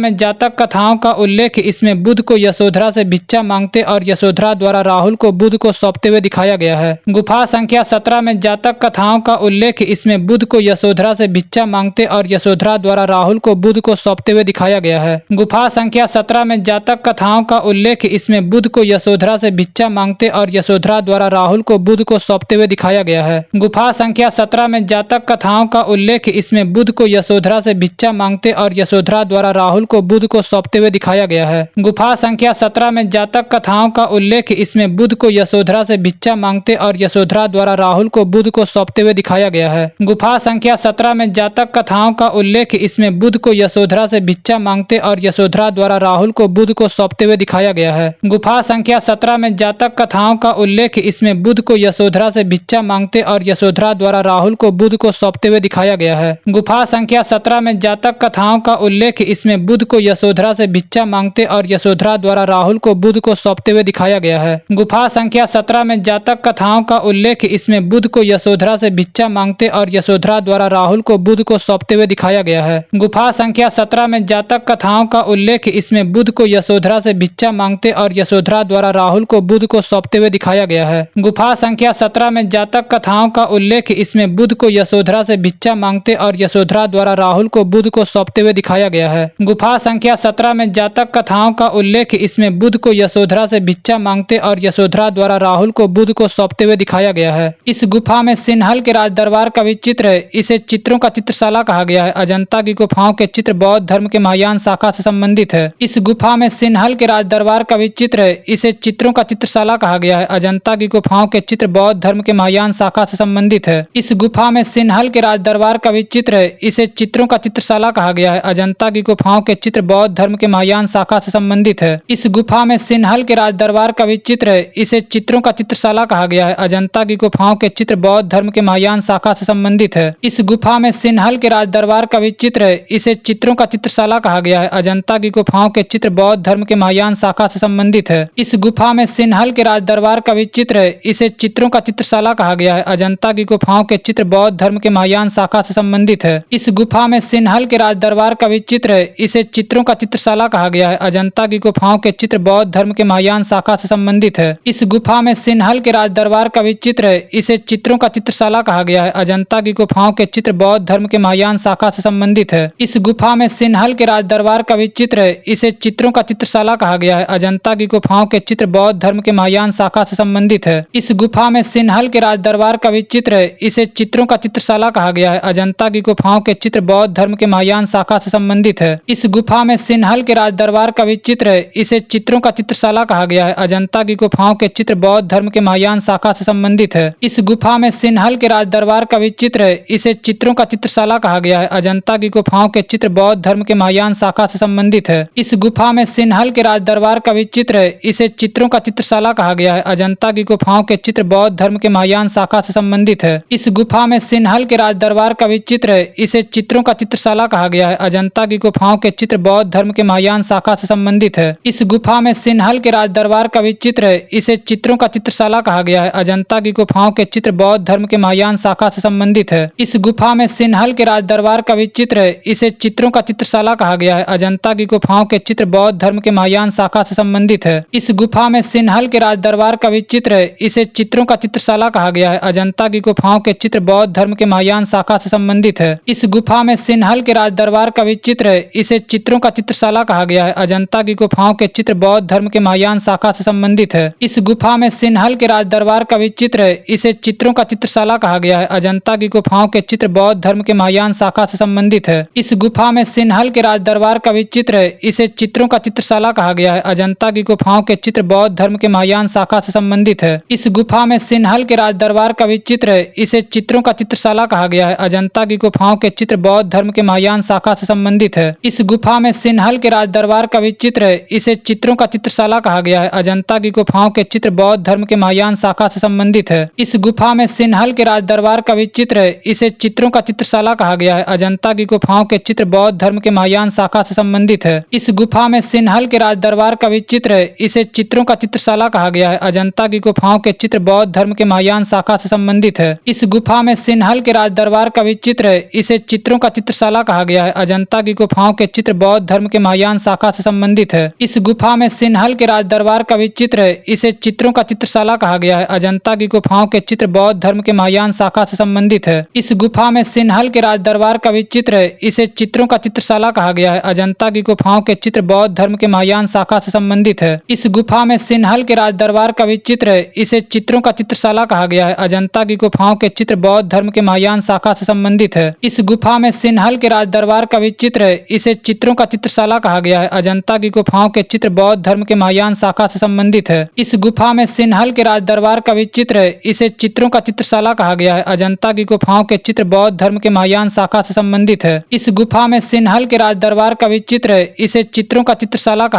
Speaker 1: में जातक कथाओं का उल्लेख, इसमें बुध को यशोधरा से भिक्षा मांगते और यशोधरा द्वारा राहुल को बुध को सौंपते हुए दिखाया गया है। गुफा संख्या 17 में जातक कथाओं का उल्लेख, इसमें बुध को यशोधरा से भिक्षा मांगते और यशोधरा द्वारा राहुल को बुध को सौंपते हुए दिखाया गया है। गुफा संख्या 17 में जातक कथाओं का उल्लेख, इसमें बुध को यशोधरा से भिक्षा मांगते और यशोधरा द्वारा राहुल को बुध को सौंपते हुए दिखाया गया है। गुफा संख्या 17 में जातक कथाओं का उल्लेख, इसमें बुध को यशोधरा से भिक्षा मांगते और यशोधरा द्वारा राहुल को बुध को सौंपते हुए दिखाया गया है। गुफा संख्या 17 में जातक कथाओं का उल्लेख, इसमें बुध को यशोधरा से भिक्षा मांगते और यशोधरा द्वारा राहुल को बुध को सौंपते हुए दिखाया गया है। गुफा संख्या 17 में जातक कथाओं का उल्लेख, इसमें बुध को यशोधरा से भिक्षा मांगते और यशोधरा द्वारा राहुल को बुध को सौंपते हुए दिखाया गया है। गुफा संख्या 17 में जातक कथाओं का उल्लेख, इसमें बुध को यशोधरा से भिक्षा मांगते और यशोधरा द्वारा राहुल को बुध को सौंपते हुए दिखाया गया है। गुफा संख्या 17 में जातक कथाओं का उल्लेख, इसमें बुध को यशोधरा से भिक्षा मांगते और यशोधरा द्वारा राहुल को बुध को सौंपते हुए दिखाया गया है। गुफा संख्या 17 में जातक कथाओं का उल्लेख, इसमें बुध को यशोधरा से भिक्षा मांगते और यशोधरा द्वारा राहुल को बुध को सौंपते हुए दिखाया गया है। गुफा संख्या 17 में जातक कथाओं का उल्लेख, इसमें बुध को यशोधरा से भिक्षा मांगते और यशोधरा द्वारा राहुल को बुध को सौंपते हुए दिखाया गया है। गुफा संख्या 17 में जातक कथाओं का उल्लेख, इसमें बुध को यशोधरा से भिक्षा मांगते और यशोधरा द्वारा राहुल को बुध को सौंपते हुए दिखाया गया है। इस गुफा में सिन्हल के राज दरबार का भी चित्र है। इसे चित्रों का चित्रशाला कहा गया है। अजंता की गुफाओं के चित्र बौद्ध धर्म के महायान शाखा से संबंधित है। इस गुफा में सिन्हल के राज दरबार का भी चित्र है, इसे चित्रों का चित्रशाला कहा गया है। अजंता की गुफाओं के चित्र बौद्ध धर्म के महायान शाखा से संबंधित है। इस गुफा में सिन्हल के राज दरबार का भी चित्र है, इसे चित्रों का चित्रशाला कहा गया है। अजंता की गुफाओं के चित्र बौद्ध धर्म के महायान शाखा से संबंधित है। इस गुफा में सिन्हल के राज दरबार का भी चित्र है, इसे चित्रों का चित्रशाला कहा गया है। अजंता की गुफाओं के चित्र बौद्ध धर्म के महायान शाखा से संबंधित है। इस गुफा में सिन्हल के राज दरबार का भी चित्र है, इसे चित्रों का चित्रशाला कहा गया है। अजंता की गुफाओं के चित्र बौद्ध धर्म के महायान शाखा से संबंधित है। इस गुफा में सिन्हल के राज दरबार का भी चित्र है, इसे चित्रों का चित्रशाला कहा गया है। अजंता की गुफाओं के चित्र बौद्ध धर्म के महायान शाखा से संबंधित है। इस गुफा में सिन्हल के राज दरबार का भी चित्र है, इसे चित्रों का चित्रशाला कहा गया है। अजंता की गुफाओं के चित्र बौद्ध धर्म के महायान शाखा से संबंधित है। इस गुफा में सिन्हल के राज दरबार का भी चित्र है, इसे चित्रों का चित्रशाला कहा गया है। अजंता की गुफाओं के चित्र बौद्ध धर्म के महायान शाखा से संबंधित है। इस गुफा में सिन्हल के राज दरबार का भी चित्र है, इसे चित्रों का चित्रशाला कहा गया है। अजंता की गुफाओं के चित्र बौद्ध धर्म के महायान शाखा से संबंधित है। इस गुफा में सिन्हल के राज दरबार का भी चित्र है, इसे चित्रों का चित्रशाला कहा गया है। अजंता की गुफाओं के चित्र बौद्ध धर्म के महायान शाखा से संबंधित है। इस गुफा में सिन्हल के राज दरबार का भी चित्र है, इसे चित्रों का चित्रशाला कहा गया है। अजंता की गुफाओं के चित्र बौद्ध धर्म के महायान शाखा से संबंधित है। इस गुफा में सिन्हल के राज दरबार का भी चित्र है, इसे चित्रों का चित्रशाला कहा गया है। अजंता की गुफाओं के चित्र बौद्ध धर्म के महायान शाखा से संबंधित है। इस गुफा में सिन्हल के राज दरबार का भी चित्र है, इसे चित्रों का चित्रशाला कहा गया है। अजंता की गुफाओं के चित्र बौद्ध धर्म के महायान शाखा से संबंधित है। इस गुफा में सिन्हल के राज दरबार का भी चित्र है, इसे चित्रों का चित्रशाला कहा गया है। अजंता की गुफाओं के चित्र बौद्ध धर्म के महायान शाखा से संबंधित है। इस गुफा में सिन्हल के राज दरबार का भी चित्र है, इसे चित्रों का चित्रशाला कहा गया है। अजंता की गुफाओं के चित्र बौद्ध धर्म के महायान शाखा से संबंधित है। इस गुफा में सिन्हल के राज दरबार का भी चित्र है, इसे चित्रों का चित्रशाला कहा गया है। अजंता की गुफाओं के चित्र बौद्ध धर्म के महायान शाखा से संबंधित है। इस गुफा में सिन्हल के राज दरबार का भी चित्र है, इसे चित्रों का चित्रशाला कहा गया है। अजंता की गुफाओं के चित्र बौद्ध धर्म के महायान शाखा से संबंधित है। इस गुफा में सिन्हल के राज दरबार का भी चित्र है, इसे चित्रों का चित्रशाला कहा गया है। अजंता की गुफाओं के चित्र बौद्ध धर्म के महायान शाखा से संबंधित है। इस गुफा में सिन्हल के राज दरबार का भी चित्र है, इसे चित्रों का चित्रशाला कहा गया है। अजंता की गुफाओं के चित्र बौद्ध धर्म के महायान शाखा से संबंधित है। इस गुफा में सिन्हल के राज दरबार का भी चित्र है, इसे चित्रों का चित्रशाला कहा गया है। अजंता की गुफाओं के चित्र बौद्ध धर्म के महायान शाखा से संबंधित है। इस गुफा में सिन्हल के राज दरबार का भी चित्र है, इसे चित्रों का चित्रशाला कहा गया है। अजंता की गुफाओं के चित्र बौद्ध धर्म के महायान शाखा से संबंधित है। इस गुफा में सिन्हल के राज दरबार का भी चित्र है, इसे चित्रों का चित्रशाला कहा गया है। अजंता की गुफाओं के चित्र बौद्ध धर्म के महायान शाखा से संबंधित है। इस गुफा में सिन्हल के राज दरबार का भी चित्र है, इसे चित्रों का चित्रशाला कहा गया है। अजंता की गुफाओं के चित्र बौद्ध धर्म के महायान शाखा से संबंधित है। इस गुफा में सिन्हल के राज दरबार का भी चित्र है, इसे चित्रों का चित्रशाला कहा गया है। अजंता की गुफाओं के चित्र बौद्ध धर्म के महायान शाखा से संबंधित है। इस गुफा में सिन्हल के राज दरबार का भी चित्र है, इसे चित्रों का चित्रशाला कहा गया है। अजंता की गुफाओं के चित्र बौद्ध धर्म के महायान शाखा से संबंधित है। इस गुफा में सिन्हल के राज दरबार का भी चित्र है, इसे चित्रों का चित्रशाला कहा गया है। अजंता की गुफाओं के चित्र बौद्ध धर्म के महायान शाखा से संबंधित है। इस गुफा में सिन्हल के राज दरबार का भी चित्र है, इसे चित्रों का चित्रशाला कहा गया है। अजंता की गुफाओं के चित्र बौद्ध धर्म के महायान शाखा से संबंधित है। इस गुफा में सिन्हल के राज दरबार का भी चित्र है, इसे चित्रों का चित्रशाला कहा गया है। अजंता की गुफाओं के चित्र बौद्ध धर्म के महायान शाखा से संबंधित है। इस गुफा में सिन्हल के राज दरबार का भी चित्र है, इसे चित्रों का चित्रशाला कहा गया है। अजंता की गुफाओं के चित्र बौद्ध धर्म के महायान शाखा से संबंधित है। इस गुफा में सिन्हल के राज दरबार का भी चित्र है, इसे चित्रों का चित्रशाला कहा गया है। अजंता की गुफाओं के चित्र बौद्ध धर्म के महायान शाखा से संबंधित है। इस गुफा में सिन्हल के राज दरबार का भी चित्र है, इसे चित्रों का चित्रशाला कहा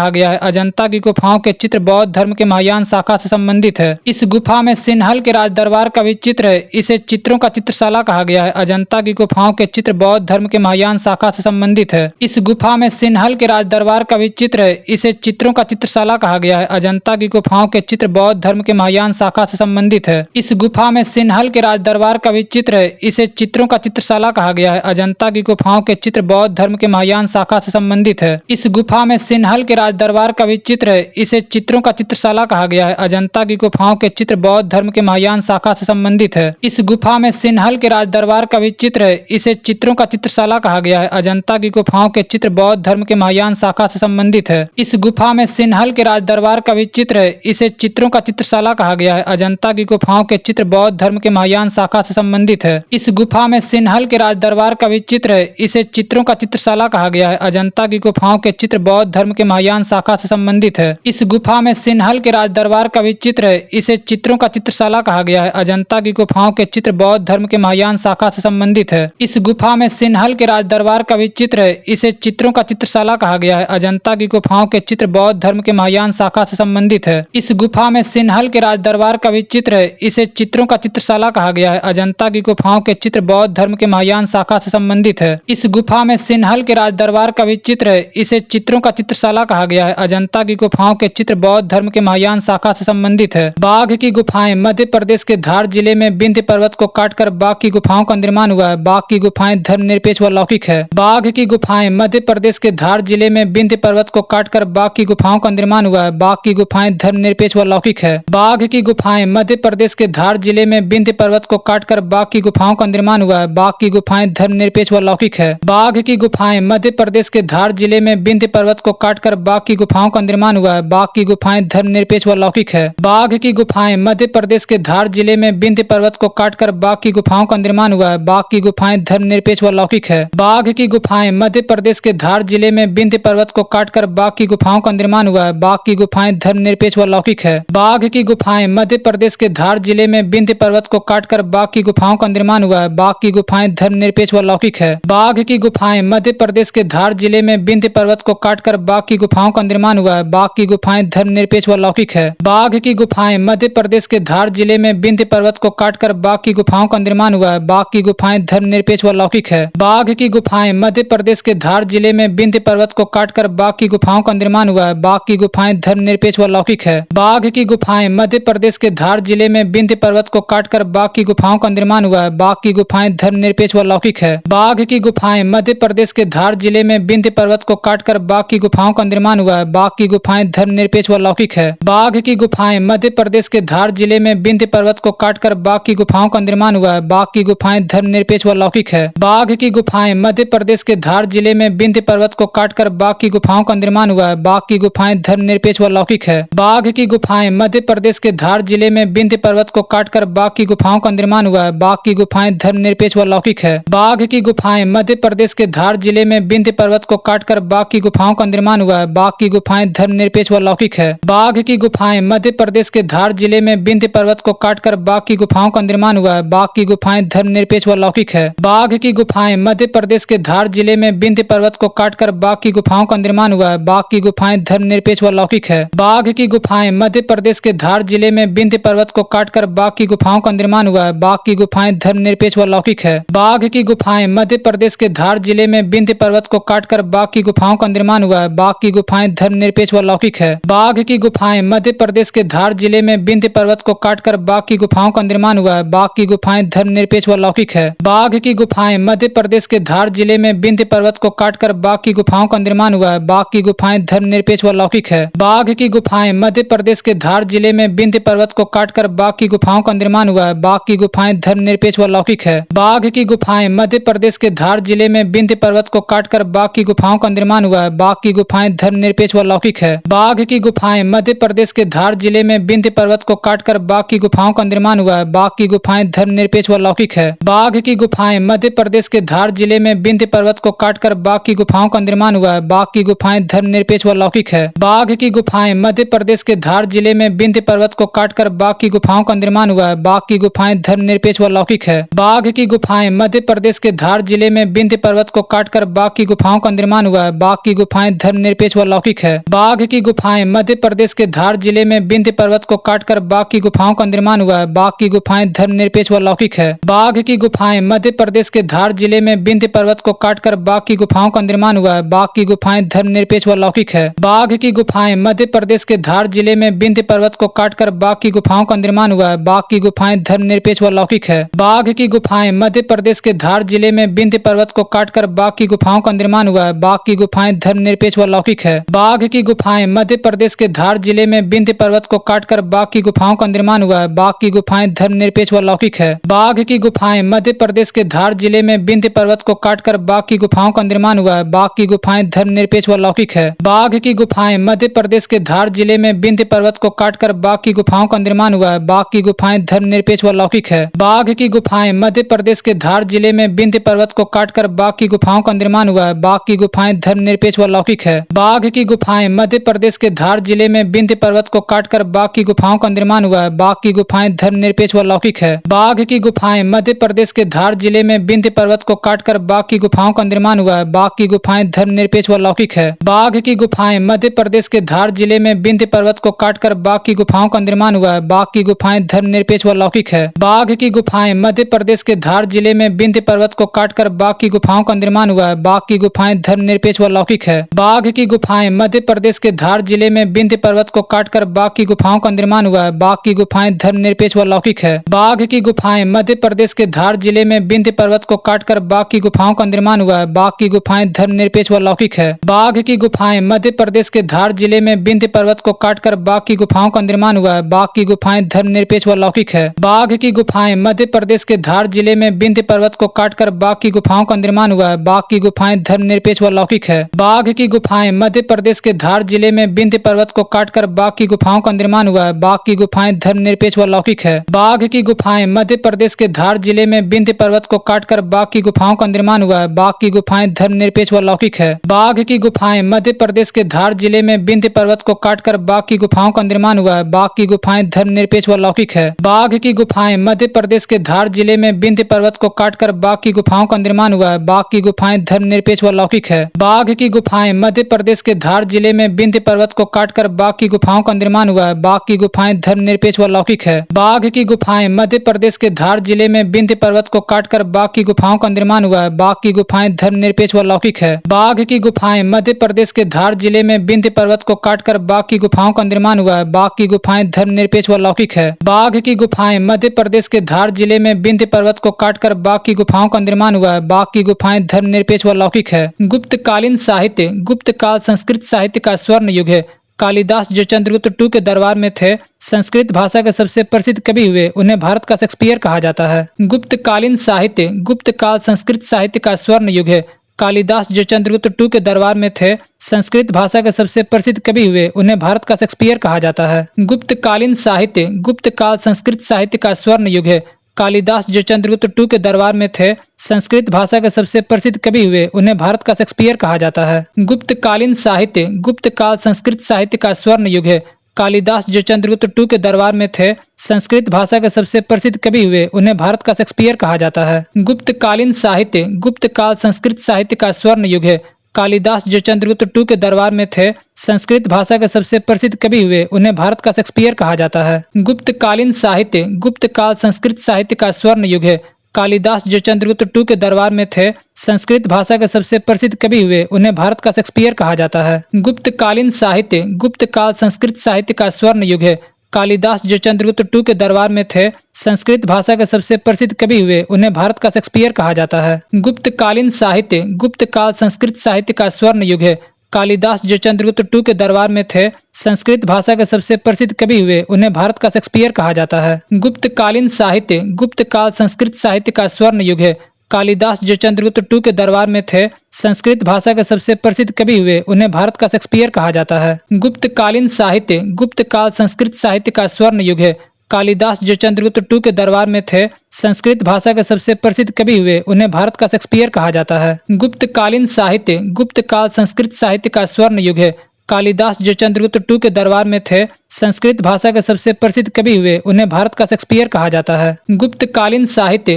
Speaker 1: गया है। अजंता की गुफाओं के चित्र बौद्ध धर्म के महायान शाखा से संबंधित है। इस गुफा में सिन्हल के राज दरबार का भी चित्र है, इसे चित्रों का चित्रशाला कहा गया है। अजंता की गुफाओं के चित्र बौद्ध धर्म के महायान शाखा से संबंधित है। इस गुफा में सिन्हल के राज दरबार का भी चित्र है, इसे चित्रों का चित्रशाला कहा गया है। अजंता की गुफाओं के चित्र बौद्ध धर्म के महायान शाखा से संबंधित है। इस गुफा में सिन्हल के राज दरबार का भी चित्र है, इसे चित्रों का चित्रशाला कहा गया है। अजंता की गुफाओं के चित्र बौद्ध धर्म के महायान शाखा से संबंधित है। इस गुफा में सिन्हल के राज दरबार का भी चित्र है, इसे चित्रों का चित्रशाला कहा गया है। अजंता की गुफाओं के चित्र बौद्ध धर्म के महायान शाखा से संबंधित है। इस गुफा में सिन्हल के राज दरबार का भी चित्र है, इसे चित्रों का चित्रशाला कहा गया है। अजंता की गुफाओं के चित्र बौद्ध धर्म के महायान शाखा से संबंधित है। इस गुफा में सिन्हल के राज दरबार का भी चित्र है, इसे चित्रों का चित्रशाला कहा गया है। अजंता की गुफाओं के चित्र बौद्ध धर्म के महायान शाखा से संबंधित है। इस इस गुफा में सिन्हल के राज दरबार का भी चित्र है। इसे चित्रों का चित्रशाला कहा गया है। अजंता की गुफाओं के चित्र बौद्ध धर्म के महायान शाखा से संबंधित है। इस गुफा में सिन्हल के राज दरबार का भी चित्र है। इसे चित्रों का चित्रशाला कहा गया है। अजंता की गुफाओं के चित्र बौद्ध धर्म के महायान शाखा से संबंधित है। इस गुफा में सिन्हल के राज दरबार का भी चित्र है। इसे चित्रों का चित्रशाला कहा गया है। अजंता की गुफाओं के चित्र बौद्ध धर्म के महायान शाखा से संबंधित है। इस गुफा में सिन्हल के राज दरबार का भी चित्र है। इसे चित्रों का चित्रशाला कहा गया है। अजंता की गुफाओं के चित्र बौद्ध धर्म के महायान शाखा से संबंधित है। इस गुफा में सिन्हल के राज दरबार का भी चित्र है। इसे चित्रों का चित्रशाला कहा गया है। अजंता की गुफाओं के चित्र बौद्ध धर्म के महायान शाखा से संबंधित है। बाघ की गुफाएं मध्य प्रदेश के धार जिले में विंध्य पर्वत को काटकर बाघ की गुफाओं का निर्माण हुआ है। बाघ की गुफाएं धर्मनिरपेक्ष व लौकिक है। बाघ की गुफाएं मध्य प्रदेश के धार जिले में विंध्य पर्वत को काटकर बाघ की गुफाओं का निर्माण हुआ है। बाघ की गुफाएं धर्मनिरपेक्ष व लौकिक है। बाघ की गुफाएं मध्य प्रदेश के धार जिले में विंध्य पर्वत को काटकर बाघ की गुफाओं का निर्माण हुआ है। बाघ की गुफाएं धर्मनिरपेक्ष व लौकिक है। बाघ की गुफाएं मध्य प्रदेश के धार जिले में विंध्य पर्वत को काटकर बाघ की गुफाओं का निर्माण हुआ है। बाघ की गुफाएं धर्मनिरपेक्ष व लौकिक है। बाघ की गुफाएं मध्य प्रदेश के धार जिले में विंध्य पर्वत को काटकर बाघ की गुफाओं का निर्माण हुआ है। बाघ की गुफाएं धर्मनिरपेक्ष व लौकिक है। बाघ की गुफाएं मध्य प्रदेश के धार जिले में विंध्य पर्वत को काटकर बाघ की गुफाओं का निर्माण हुआ है। बाघ की गुफाएं धर्मनिरपेक्ष व लौकिक है। बाघ की गुफाएं मध्य प्रदेश के धार जिले में विंध्य पर्वत को काटकर बाघ की गुफाओं का निर्माण हुआ है। बाघ की गुफाएं धर्मनिरपेक्ष व लौकिक है। बाघ की गुफाएं मध्य प्रदेश के धार जिले में विंध्य पर्वत को काटकर बाघ की गुफाओं का निर्माण हुआ है। बाघ की गुफाएं धर्मनिरपेक्ष व लौकिक है। बाघ की गुफाएं मध्य प्रदेश के धार जिले में विंध्य पर्वत को काटकर बाघ की गुफाओं का निर्माण हुआ है। बाघ की गुफाएं धर्मनिरपेक्ष व लौकिक है। बाघ की गुफाएं मध्य प्रदेश के धार जिले में विंध्य पर्वत को काटकर बाघ की गुफाओं का निर्माण हुआ है। बाघ की गुफाएं धर्मनिरपेक्ष व लौकिक है। बाघ की गुफाएं मध्य प्रदेश के धार जिले में विंध्य पर्वत को काटकर बाघ की गुफाओं का निर्माण हुआ है। बाघ की गुफाएं धर्मनिरपेक्ष व लौकिक है। बाघ की गुफाएं मध्य प्रदेश के धार जिले में विंध्य पर्वत को काटकर बाघ की गुफाओं का निर्माण हुआ है। बाघ की गुफाएं धर्मनिरपेक्ष व लौकिक है। बाघ की गुफाएं मध्य प्रदेश के धार जिले में विंध्य पर्वत को काटकर बाघ की गुफाओं का निर्माण हुआ है। बाघ की गुफाएं धर्मनिरपेक्ष व लौकिक है। बाघ की गुफाएं मध्य प्रदेश के धार जिले में विंध्य पर्वत को काटकर बाघ की गुफाओं का निर्माण हुआ है। बाघ की गुफाएं धर्मनिरपेक्ष व लौकिक है। बाघ की गुफाएं मध्य प्रदेश के धार जिले में विंध्य पर्वत को काटकर बाघ की गुफाओं का निर्माण हुआ है। बाघ की गुफाएं धर्मनिरपेक्ष व लौकिक है। बाघ की गुफाएं मध्य प्रदेश के धार जिले में विंध्य पर्वत को काटकर बाघ की गुफाओं का निर्माण हुआ है। बाघ की गुफाएं धर्मनिरपेक्ष व लौकिक है। बाघ की गुफाएं मध्य प्रदेश के धार जिले में विंध्य पर्वत को काटकर बाघ की गुफाओं का निर्माण हुआ है। बाघ की गुफाएं धर्मनिरपेक्ष व लौकिक है। बाघ की गुफाएं मध्य प्रदेश के धार जिले में विंध्य पर्वत को काटकर बाघ की गुफाओं का निर्माण हुआ है। बाघ की गुफाएं धर्मनिरपेक्ष व लौकिक है। बाघ की गुफाएं मध्य प्रदेश के धार जिले में विंध्य पर्वत को काटकर बाघ की गुफाओं का निर्माण हुआ है। बाघ की गुफाएं धर्मनिरपेक्ष व लौकिक है। बाघ की गुफाएं मध्य प्रदेश के धार जिले में विंध्य पर्वत को काटकर बाघ की गुफाओं का निर्माण हुआ है। बाघ की गुफाएं धर्मनिरपेक्ष व लौकिक है। बाघ की गुफाएं मध्य प्रदेश के धार जिले में विंध्य पर्वत को काटकर बाघ की गुफाओं का निर्माण हुआ है। बाघ की गुफाएं धर्मनिरपेक्ष व लौकिक है। बाघ की गुफाएं मध्य प्रदेश के धार जिले में विंध्य पर्वत को काटकर बाघ की गुफाओं का निर्माण हुआ है। बाघ की गुफाएं धर्मनिरपेक्ष व लौकिक है। बाघ की गुफाएं मध्य प्रदेश के धार जिले में विंध्य पर्वत को काटकर बाघ की गुफाओं का निर्माण हुआ है। बाघ की गुफाएं धर्मनिरपेक्ष व लौकिक है। बाघ की गुफाएं मध्य प्रदेश के धार जिले में विंध्य पर्वत को काटकर बाघ की गुफाओं का निर्माण हुआ है। बाघ की गुफाएं धर्मनिरपेक्ष व लौकिक है। बाघ की गुफाएं मध्य प्रदेश के धार जिले में विंध्य पर्वत को काटकर बाघ की गुफाओं का निर्माण हुआ है। बाघ की गुफाएं धर्मनिरपेक्ष व लौकिक है। बाघ की गुफाएं मध्य प्रदेश के धार जिले में विंध्य पर्वत को काटकर बाघ की गुफाओं का निर्माण हुआ है। बाघ की गुफाएं धर्मनिरपेक्ष व लौकिक है। बाघ की गुफाएं मध्य प्रदेश के धार जिले में विंध्य पर्वत को काटकर बाघ की गुफाओं का निर्माण हुआ है। बाघ की गुफाएं धर्मनिरपेक्ष व लौकिक है। बाघ की गुफाएं मध्य प्रदेश के धार जिले में विंध्य पर्वत को काटकर बाघ की गुफाओं का निर्माण हुआ है। बाघ की गुफाएं धर्मनिरपेक्ष व लौकिक है। बाघ की गुफाएं मध्य प्रदेश के धार जिले में विंध्य पर्वत को काटकर बाघ की गुफाओं का निर्माण हुआ है। बाघ की गुफाएं धर्मनिरपेक्ष व लौकिक है। बाघ की गुफाएं मध्य प्रदेश के धार जिले में विंध्य पर्वत को काटकर बाघ की गुफाओं का निर्माण हुआ है। बाघ की गुफाएं धर्मनिरपेक्ष व लौकिक है। बाघ की गुफाएं मध्य प्रदेश के धार जिले में विंध्य पर्वत को काटकर बाघ की गुफाओं का निर्माण हुआ है। बाघ की गुफाएं धर्मनिरपेक्ष व लौकिक है। बाघ की गुफाएं मध्य प्रदेश के धार जिले में विंध्य पर्वत को काटकर बाघ की गुफाओं का निर्माण हुआ है। बाघ की गुफाएं धर्मनिरपेक्ष व लौकिक है। बाघ की गुफाएं मध्य प्रदेश के धार जिले में विंध्य पर्वत को काटकर बाघ की गुफाओं का निर्माण हुआ है। बाघ की गुफाएं धर्मनिरपेक्ष व लौकिक है। बाघ की गुफाएं मध्य प्रदेश के धार जिले में विंध्य पर्वत को काटकर बाघ की गुफाओं का निर्माण हुआ है। बाघ की गुफाएं धर्मनिरपेक्ष व लौकिक है। बाघ की गुफाएं मध्य प्रदेश के धार जिले में विंध्य पर्वत को काटकर बाघ की गुफाओं का निर्माण हुआ है। बाघ की गुफाएं धर्मनिरपेक्ष व लौकिक है। बाघ की गुफाएं गुफाएं मध्य प्रदेश के धार जिले में विंध्य पर्वत को काटकर बाघ की गुफाओं का निर्माण हुआ है। बाघ की गुफाएं धर्मनिरपेक्ष व लौकिक है। बाघ की गुफाएं मध्य प्रदेश के धार जिले में विंध्य पर्वत को काटकर बाघ की गुफाओं का निर्माण हुआ है। बाघ की गुफाएं धर्मनिरपेक्ष व लौकिक है। बाघ की गुफाएं मध्य प्रदेश के धार जिले में विंध्य पर्वत को काटकर बाघ की गुफाओं का निर्माण हुआ है। बाघ की गुफाएं धर्मनिरपेक्ष व लौकिक है। बाघ की गुफाएं मध्य प्रदेश के धार जिले में विंध्य पर्वत को काटकर बाघ की गुफाओं का निर्माण हुआ है। बाघ की गुफाएं धर्मनिरपेक्ष व लौकिक है। बाघ की गुफाएं मध्य प्रदेश के धार जिले में विंध्य पर्वत को काटकर बाघ की गुफाओं का निर्माण हुआ है। बाघ की गुफाएं धर्मनिरपेक्ष व लौकिक है। बाघ की गुफाएं मध्य प्रदेश के धार जिले में विंध्य पर्वत को काटकर बाघ की गुफाओं का निर्माण हुआ है। बाघ की गुफाएं धर्मनिरपेक्ष व लौकिक है। बाघ की गुफाएं मध्य प्रदेश के धार जिले में विंध्य पर्वत को काटकर बाघ की गुफाओं का निर्माण हुआ है। बाघ की गुफाएं धर्मनिरपेक्ष व लौकिक है। बाघ की गुफाएं मध्य प्रदेश के धार जिले में विंध्य पर्वत को काटकर बाघ की गुफाओं का निर्माण हुआ है। बाघ की गुफाएं धर्मनिरपेक्ष व लौकिक है। बाघ की गुफाएं मध्य प्रदेश के धार जिले में विंध्य पर्वत को काटकर बाघ की गुफाओं का निर्माण हुआ है। बाघ की गुफाएं धर्मनिरपेक्ष व लौकिक है। बाघ की गुफाएं मध्य प्रदेश के धार जिले में विंध्य पर्वत को काटकर बाघ की गुफाओं का निर्माण हुआ है। बाघ की गुफाएं धर्मनिरपेक्ष व लौकिक है। बाघ की गुफाएं मध्य प्रदेश के धार जिले में विंध्य पर्वत को काटकर बाघ की गुफाओं का निर्माण हुआ है। बाघ की गुफाएं धर्मनिरपेक्ष व लौकिक है। बाघ की गुफाएं मध्य प्रदेश के धार जिले में विंध्य पर्वत को काटकर बाघ की गुफाओं का निर्माण हुआ है। बाघ की गुफाएं धर्मनिरपेक्ष व लौकिक है। बाघ की गुफाएं मध्य प्रदेश के धार जिले में विंध्य पर्वत को काटकर बाघ की गुफाओं का निर्माण हुआ है। बाघ की गुफाएं धर्मनिरपेक्ष व लौकिक है। बाघ की गुफाएं मध्य प्रदेश के धार जिले में विंध्य पर्वत को काटकर बाघ की गुफाओं का निर्माण हुआ है। बाघ की गुफाएं धर्मनिरपेक्ष व लौकिक है। बाघ की गुफाएं मध्य प्रदेश के धार जिले में विंध्य पर्वत को काटकर बाघ की गुफाओं का निर्माण हुआ है। बाघ की गुफाएं धर्मनिरपेक्ष व लौकिक है। बाघ की गुफाएं मध्य प्रदेश के धार जिले में विंध्य पर्वत को काटकर बाघ की गुफाओं का निर्माण हुआ है। बाघ की गुफाएं धर्मनिरपेक्ष व लौकिक है। बाघ की गुफाएं मध्य प्रदेश के धार जिले में विंध्य पर्वत को काटकर बाघ की गुफाओं का निर्माण हुआ है। बाघ की गुफाएं धर्मनिरपेक्ष व लौकिक है। गुप्तकालीन साहित्य गुप्त काल संस्कृत साहित्य का स्वर्ण युग है। कालिदास जो चंद्रगुप्त टू के दरबार में थे, संस्कृत भाषा के सबसे प्रसिद्ध कवि हुए। उन्हें भारत का शेक्सपियर कहा जाता है। गुप्तकालीन साहित्य गुप्त काल संस्कृत साहित्य का स्वर्ण युग है। कालिदास जो चंद्रगुप्त टू के दरबार में थे, संस्कृत भाषा के सबसे प्रसिद्ध कवि हुए। उन्हें भारत का शेक्सपियर कहा जाता है। गुप्तकालीन साहित्य गुप्त काल संस्कृत साहित्य का स्वर्ण युग है। कालिदास जो चंद्रगुप्त टू के दरबार में थे, संस्कृत भाषा के सबसे प्रसिद्ध कवि हुए। उन्हें भारत का शेक्सपियर कहा जाता है। गुप्तकालीन साहित्य गुप्त काल संस्कृत साहित्य का स्वर्ण युग है। कालिदास जो चंद्रगुप्त टू के दरबार में थे, संस्कृत भाषा के सबसे प्रसिद्ध कवि हुए। उन्हें भारत का शेक्सपियर कहा जाता है। गुप्तकालीन साहित्य गुप्त काल संस्कृत साहित्य का स्वर्ण युग है। कालिदास जो चंद्रगुप्त टू के दरबार में थे, संस्कृत भाषा के सबसे प्रसिद्ध कवि हुए। उन्हें भारत का शेक्सपियर कहा जाता है। गुप्तकालीन साहित्य गुप्त काल संस्कृत साहित्य का स्वर्ण युग है। कालिदास जो चंद्रगुप्त टू के दरबार में थे, संस्कृत भाषा के सबसे प्रसिद्ध कवि हुए। उन्हें भारत का शेक्सपियर कहा जाता है। गुप्तकालीन साहित्य गुप्त काल संस्कृत साहित्य का स्वर्ण युग है। कालिदास जो चंद्रगुप्त टू के दरबार में थे, संस्कृत भाषा के सबसे प्रसिद्ध कवि हुए। उन्हें भारत का शेक्सपियर कहा जाता है। गुप्तकालीन साहित्य गुप्त काल संस्कृत साहित्य का स्वर्ण युग है। कालिदास जो चंद्रगुप्त टू के दरबार में थे, संस्कृत भाषा के सबसे प्रसिद्ध कवि हुए। उन्हें भारत का शेक्सपियर कहा जाता है। गुप्तकालीन साहित्य गुप्त काल संस्कृत साहित्य का स्वर्ण युग है। कालिदास जो चंद्रगुप्त टू के दरबार में थे, संस्कृत भाषा के सबसे प्रसिद्ध कवि हुए। उन्हें भारत का शेक्सपियर कहा जाता है। गुप्तकालीन साहित्य गुप्त काल संस्कृत साहित्य का स्वर्ण युग है। कालिदास जो चंद्रगुप्त टू के दरबार में थे, संस्कृत भाषा के सबसे प्रसिद्ध कवि हुए। उन्हें भारत का शेक्सपियर कहा जाता है। गुप्तकालीन साहित्य गुप्त काल संस्कृत साहित्य का स्वर्ण युग है। कालिदास जो चंद्रगुप्त टू के दरबार में थे, संस्कृत भाषा के सबसे प्रसिद्ध कवि हुए। उन्हें भारत का शेक्सपियर कहा जाता है। गुप्तकालीन साहित्य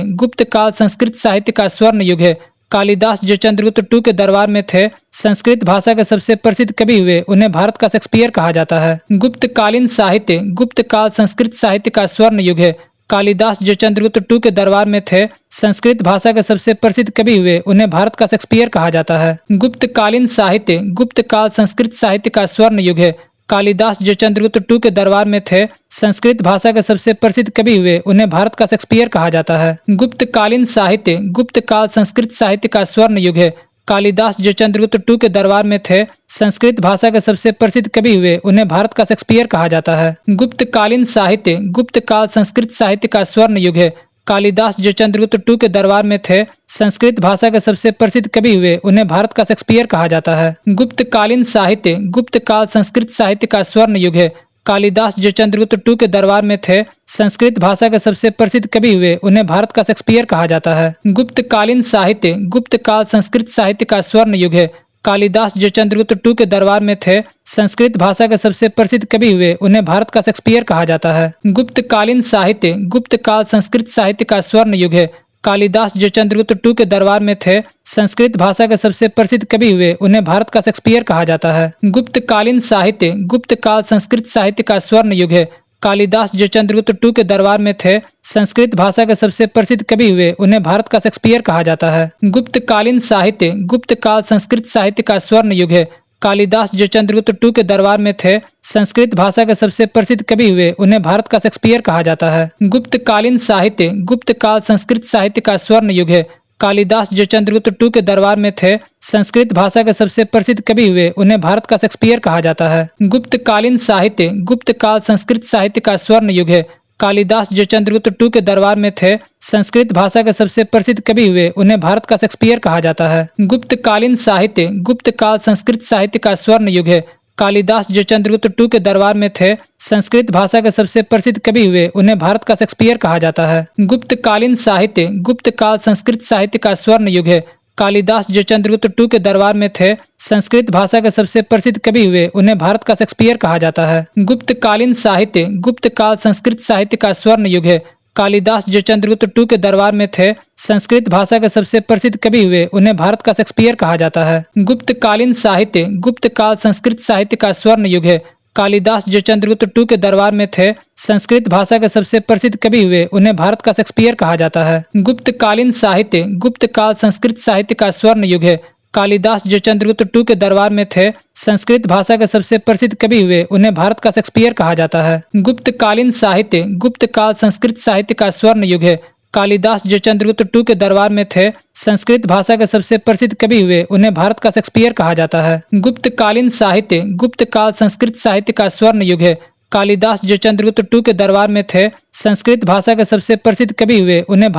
Speaker 1: गुप्त काल संस्कृत साहित्य का स्वर्ण युग है। कालिदास जो चंद्रगुप्त टू के दरबार में थे, संस्कृत भाषा के सबसे प्रसिद्ध कवि हुए। उन्हें भारत का शेक्सपियर कहा जाता है। गुप्तकालीन साहित्य गुप्त काल संस्कृत साहित्य का स्वर्ण युग है। कालिदास जो चंद्रगुप्त टू के दरबार में थे, संस्कृत भाषा के सबसे प्रसिद्ध कवि हुए। उन्हें भारत का शेक्सपियर कहा जाता है। गुप्तकालीन साहित्य गुप्त काल संस्कृत साहित्य का स्वर्ण युग है। कालिदास जो चंद्रगुप्त टू के दरबार में थे, संस्कृत भाषा के सबसे प्रसिद्ध कवि हुए। उन्हें भारत का शेक्सपियर कहा जाता है। गुप्तकालीन साहित्य गुप्त काल संस्कृत साहित्य का स्वर्ण युग है। कालिदास जो चंद्रगुप्त टू के दरबार में थे, संस्कृत भाषा के सबसे प्रसिद्ध कवि हुए। उन्हें भारत का शेक्सपियर कहा जाता है। गुप्तकालीन साहित्य गुप्त काल संस्कृत साहित्य का स्वर्ण युग है। कालिदास जो चंद्रगुप्त टू के दरबार में थे, संस्कृत भाषा के सबसे प्रसिद्ध कवि हुए। उन्हें भारत का शेक्सपियर कहा जाता है। गुप्तकालीन साहित्य गुप्त काल संस्कृत साहित्य का स्वर्ण युग है। कालिदास जो चंद्रगुप्त टू के दरबार में थे, संस्कृत भाषा के सबसे प्रसिद्ध कवि हुए, उन्हें भारत का शेक्सपियर कहा जाता है। गुप्त कालीन साहित्य, गुप्त काल संस्कृत साहित्य का स्वर्ण युग है। कालिदास जो चंद्रगुप्त टू के दरबार में थे, संस्कृत भाषा के सबसे प्रसिद्ध कवि हुए, उन्हें भारत का शेक्सपियर कहा जाता है। गुप्त कालीन साहित्य, गुप्त काल संस्कृत साहित्य का स्वर्ण युग है। कालिदास जो चंद्रगुप्त टू के दरबार में थे, संस्कृत भाषा के सबसे प्रसिद्ध कवि हुए, उन्हें भारत का शेक्सपियर कहा जाता है। गुप्त कालीन साहित्य, गुप्त काल संस्कृत साहित्य का स्वर्ण युग है। कालिदास जो चंद्रगुप्त टू के दरबार में थे, संस्कृत भाषा के सबसे प्रसिद्ध कवि हुए, उन्हें भारत का शेक्सपियर कहा जाता है। गुप्त कालीन साहित्य, गुप्त काल संस्कृत साहित्य का स्वर्ण युग है। कालिदास जो चंद्रगुप्त टू के दरबार में थे, संस्कृत भाषा के सबसे प्रसिद्ध कवि हुए, उन्हें भारत का शेक्सपियर कहा जाता है। गुप्त कालीन साहित्य, गुप्त काल संस्कृत साहित्य का स्वर्ण युग है। कालिदास जो चंद्रगुप्त टू के दरबार में थे, संस्कृत भाषा के सबसे प्रसिद्ध कवि हुए, उन्हें भारत का शेक्सपियर कहा जाता है। गुप्त कालीन साहित्य, गुप्त काल संस्कृत साहित्य का स्वर्ण युग है। कालिदास जो चंद्रगुप्त टू के दरबार में थे, संस्कृत भाषा के सबसे प्रसिद्ध कवि हुए, उन्हें भारत का शेक्सपियर कहा जाता है। गुप्त कालीन साहित्य, गुप्त काल संस्कृत साहित्य का स्वर्ण युग है। कालिदास जो चंद्रगुप्त टू के दरबार में थे, संस्कृत भाषा के सबसे प्रसिद्ध कवि हुए, उन्हें भारत का शेक्सपियर कहा जाता है। गुप्त कालीन साहित्य, गुप्त काल संस्कृत साहित्य का स्वर्ण युग है। कालिदास जो चंद्रगुप्त टू के दरबार में थे, संस्कृत भाषा के सबसे प्रसिद्ध कवि हुए, उन्हें भारत का शेक्सपियर कहा जाता है। गुप्त कालीन साहित्य, गुप्त काल संस्कृत साहित्य का स्वर्ण युग है। कालिदास जो चंद्रगुप्त टू के दरबार में थे, संस्कृत भाषा के सबसे प्रसिद्ध कवि हुए, उन्हें भारत का शेक्सपियर कहा जाता है। गुप्त कालीन साहित्य, गुप्त काल संस्कृत साहित्य का स्वर्ण युग है। कालिदास जो चंद्रगुप्त टू के दरबार में थे, संस्कृत भाषा के सबसे प्रसिद्ध कवि हुए, उन्हें भारत का शेक्सपियर कहा जाता है। गुप्त कालीन साहित्य, गुप्त काल संस्कृत साहित्य का स्वर्ण युग है। कालिदास जो चंद्रगुप्त टू के दरबार में थे, संस्कृत भाषा के सबसे प्रसिद्ध कवि हुए, उन्हें भारत का शेक्सपियर कहा जाता है। गुप्त कालीन साहित्य, गुप्त काल संस्कृत साहित्य का स्वर्ण युग है। कालिदास जो चंद्रगुप्त टू के दरबार में थे, संस्कृत भाषा के सबसे प्रसिद्ध कवि हुए, उन्हें भारत का शेक्सपियर कहा जाता है। गुप्त कालीन साहित्य, गुप्त काल संस्कृत साहित्य का स्वर्ण युग है। कालिदास जो चंद्रगुप्त टू के दरबार में थे, संस्कृत भाषा के सबसे प्रसिद्ध कवि हुए, उन्हें भारत का शेक्सपियर कहा जाता है। गुप्त कालीन साहित्य, गुप्त काल संस्कृत साहित्य का स्वर्ण युग है। कालिदास जो चंद्रगुप्त टू के दरबार में थे, संस्कृत भाषा के सबसे प्रसिद्ध कवि हुए, उन्हें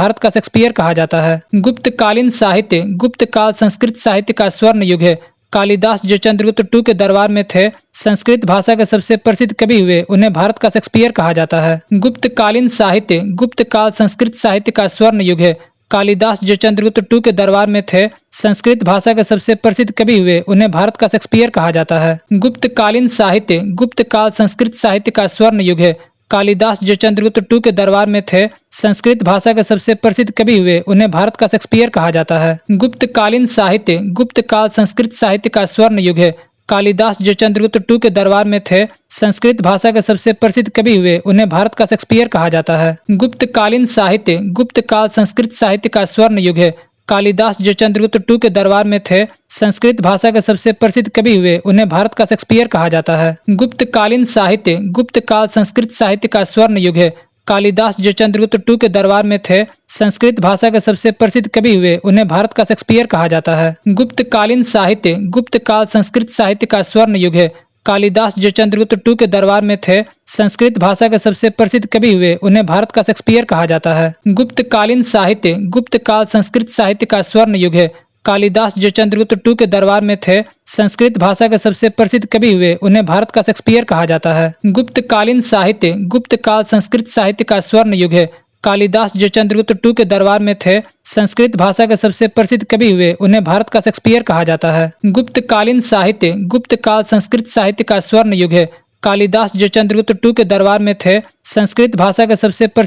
Speaker 1: भारत का शेक्सपियर कहा जाता है। गुप्त कालीन साहित्य, गुप्त काल संस्कृत साहित्य का स्वर्ण युग है। कालिदास जो चंद्रगुप्त टू के दरबार में थे, संस्कृत भाषा के सबसे प्रसिद्ध कवि हुए, उन्हें भारत का शेक्सपियर कहा जाता है। गुप्त कालीन साहित्य, गुप्त काल संस्कृत साहित्य का स्वर्ण युग है। कालिदास जो चंद्रगुप्त टू के दरबार में थे, संस्कृत भाषा के सबसे प्रसिद्ध कवि हुए, उन्हें भारत का शेक्सपियर कहा जाता है। गुप्त कालीन साहित्य, गुप्त काल संस्कृत साहित्य का स्वर्ण युग है। कालिदास जो चंद्रगुप्त टू के दरबार में थे, संस्कृत भाषा के सबसे प्रसिद्ध कवि हुए, उन्हें भारत का शेक्सपियर कहा जाता है। गुप्त कालीन साहित्य, गुप्त काल संस्कृत साहित्य का स्वर्ण युग है। कालिदास जो चंद्रगुप्त टू के दरबार में थे, संस्कृत भाषा के सबसे प्रसिद्ध कवि हुए, उन्हें भारत का शेक्सपियर कहा जाता है। गुप्त कालीन साहित्य, गुप्त काल संस्कृत साहित्य का स्वर्ण युग है। कालिदास जो चंद्रगुप्त टू के दरबार में थे, संस्कृत भाषा के सबसे प्रसिद्ध कवि हुए, उन्हें भारत का शेक्सपियर कहा जाता है। गुप्त कालीन साहित्य, गुप्त काल संस्कृत साहित्य का स्वर्ण युग है। कालिदास जो चंद्रगुप्त टू के दरबार में थे, संस्कृत भाषा के सबसे प्रसिद्ध कवि हुए, उन्हें भारत का शेक्सपियर कहा जाता है। गुप्त कालीन साहित्य, गुप्त काल संस्कृत साहित्य का स्वर्ण युग है। कालिदास जो चंद्रगुप्त टू के दरबार में थे, संस्कृत भाषा के सबसे प्रसिद्ध कवि हुए, उन्हें भारत का शेक्सपियर कहा जाता है। गुप्त कालीन साहित्य, गुप्त काल संस्कृत साहित्य का स्वर्ण युग है। कालिदास जो चंद्रगुप्त टू के दरबार में थे, संस्कृत भाषा के सबसे प्रसिद्ध कवि हुए, उन्हें भारत का शेक्सपियर कहा जाता है। गुप्त कालीन साहित्य, गुप्त काल संस्कृत साहित्य का स्वर्ण युग है। कालिदास जो चंद्रगुप्त टू के दरबार में थे, संस्कृत भाषा के सबसे प्रसिद्ध कवि हुए,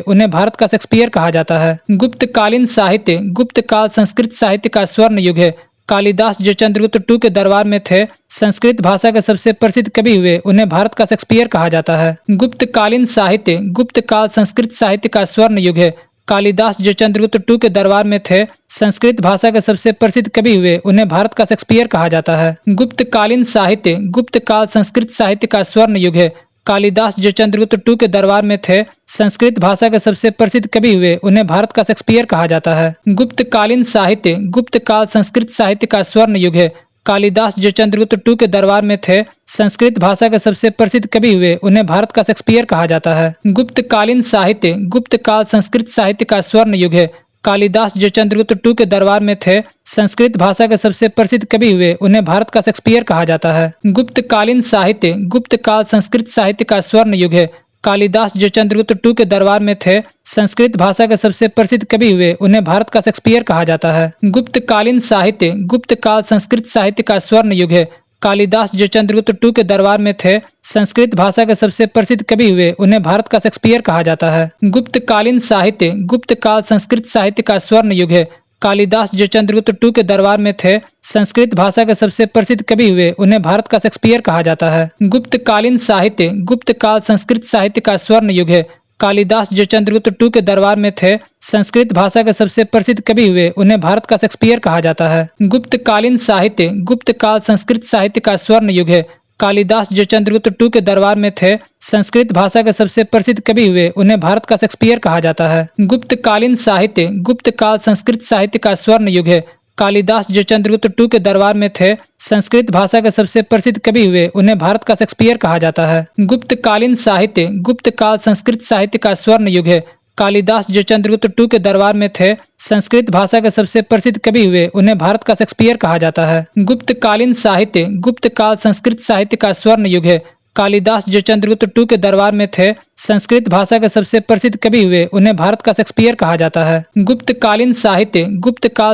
Speaker 1: उन्हें भारत का शेक्सपियर कहा जाता है। गुप्त कालीन साहित्य, गुप्त काल संस्कृत साहित्य का स्वर्ण युग है। कालिदास जो चंद्रगुप्त टू के दरबार में थे, संस्कृत भाषा के सबसे प्रसिद्ध कवि हुए, उन्हें भारत का शेक्सपियर कहा जाता है। गुप्त कालीन साहित्य, गुप्त काल संस्कृत साहित्य का स्वर्ण युग है। कालिदास जो चंद्रगुप्त टू के दरबार में थे, संस्कृत भाषा के सबसे प्रसिद्ध कवि हुए, उन्हें भारत का शेक्सपियर कहा जाता है। गुप्त कालीन साहित्य, गुप्त काल संस्कृत साहित्य का स्वर्ण युग है। कालिदास जो चंद्रगुप्त टू के दरबार में थे, संस्कृत भाषा के सबसे प्रसिद्ध कवि हुए, उन्हें भारत का शेक्सपियर कहा जाता है। गुप्त कालीन साहित्य, गुप्त काल संस्कृत साहित्य का स्वर्ण युग है। कालिदास जो चंद्रगुप्त टू के दरबार में थे, संस्कृत भाषा के सबसे प्रसिद्ध कवि हुए, उन्हें भारत का शेक्सपियर कहा जाता है। गुप्त कालीन साहित्य, गुप्त काल संस्कृत साहित्य का स्वर्ण युग है। कालिदास जो चंद्रगुप्त टू के दरबार में थे, संस्कृत भाषा के सबसे प्रसिद्ध कवि हुए, उन्हें भारत का शेक्सपियर कहा जाता है। गुप्तकालीन साहित्य, गुप्त काल संस्कृत साहित्य का स्वर्ण युग है। कालिदास जो चंद्रगुप्त टू के दरबार में थे, संस्कृत भाषा के सबसे प्रसिद्ध कवि हुए, उन्हें भारत का शेक्सपियर कहा जाता है। गुप्तकालीन साहित्य, गुप्त काल संस्कृत साहित्य का स्वर्ण युग है। कालिदास जो चंद्रगुप्त टू के दरबार में थे, संस्कृत भाषा के सबसे प्रसिद्ध कवि हुए, उन्हें भारत का शेक्सपियर कहा जाता है। गुप्तकालीन साहित्य, गुप्त काल संस्कृत साहित्य का स्वर्ण युग है। कालिदास जो चंद्रगुप्त टू के दरबार में थे, संस्कृत भाषा के सबसे प्रसिद्ध कवि हुए, उन्हें भारत का शेक्सपियर कहा जाता है। गुप्तकालीन साहित्य, गुप्त काल संस्कृत साहित्य का स्वर्ण युग है। कालिदास जो चंद्रगुप्त टू के दरबार में थे, संस्कृत भाषा के सबसे प्रसिद्ध कवि हुए, उन्हें भारत का शेक्सपियर कहा जाता है। गुप्तकालीन साहित्य, गुप्त काल संस्कृत साहित्य का स्वर्ण युग है। कालिदास जो चंद्रगुप्त टू के दरबार में थे, संस्कृत भाषा के सबसे प्रसिद्ध कवि हुए, उन्हें भारत का शेक्सपियर कहा जाता है। गुप्तकालीन साहित्य, गुप्त काल संस्कृत साहित्य का स्वर्ण युग है। कालिदास जो चंद्रगुप्त टू के दरबार में थे, संस्कृत भाषा के सबसे प्रसिद्ध कवि हुए, उन्हें भारत का शेक्सपियर कहा जाता है। गुप्तकालीन साहित्य, गुप्त काल संस्कृत साहित्य का स्वर्ण युग है। कालिदास जो चंद्रगुप्त टू के दरबार में थे, संस्कृत भाषा के सबसे प्रसिद्ध कवि हुए, उन्हें भारत का शेक्सपियर कहा जाता है। गुप्तकालीन साहित्य, गुप्त काल संस्कृत साहित्य का स्वर्ण युग है। कालिदास जो चंद्रगुप्त टू के दरबार में थे, संस्कृत भाषा के सबसे प्रसिद्ध कवि हुए, उन्हें भारत का शेक्सपियर कहा जाता है। गुप्तकालीन साहित्य, गुप्त काल संस्कृत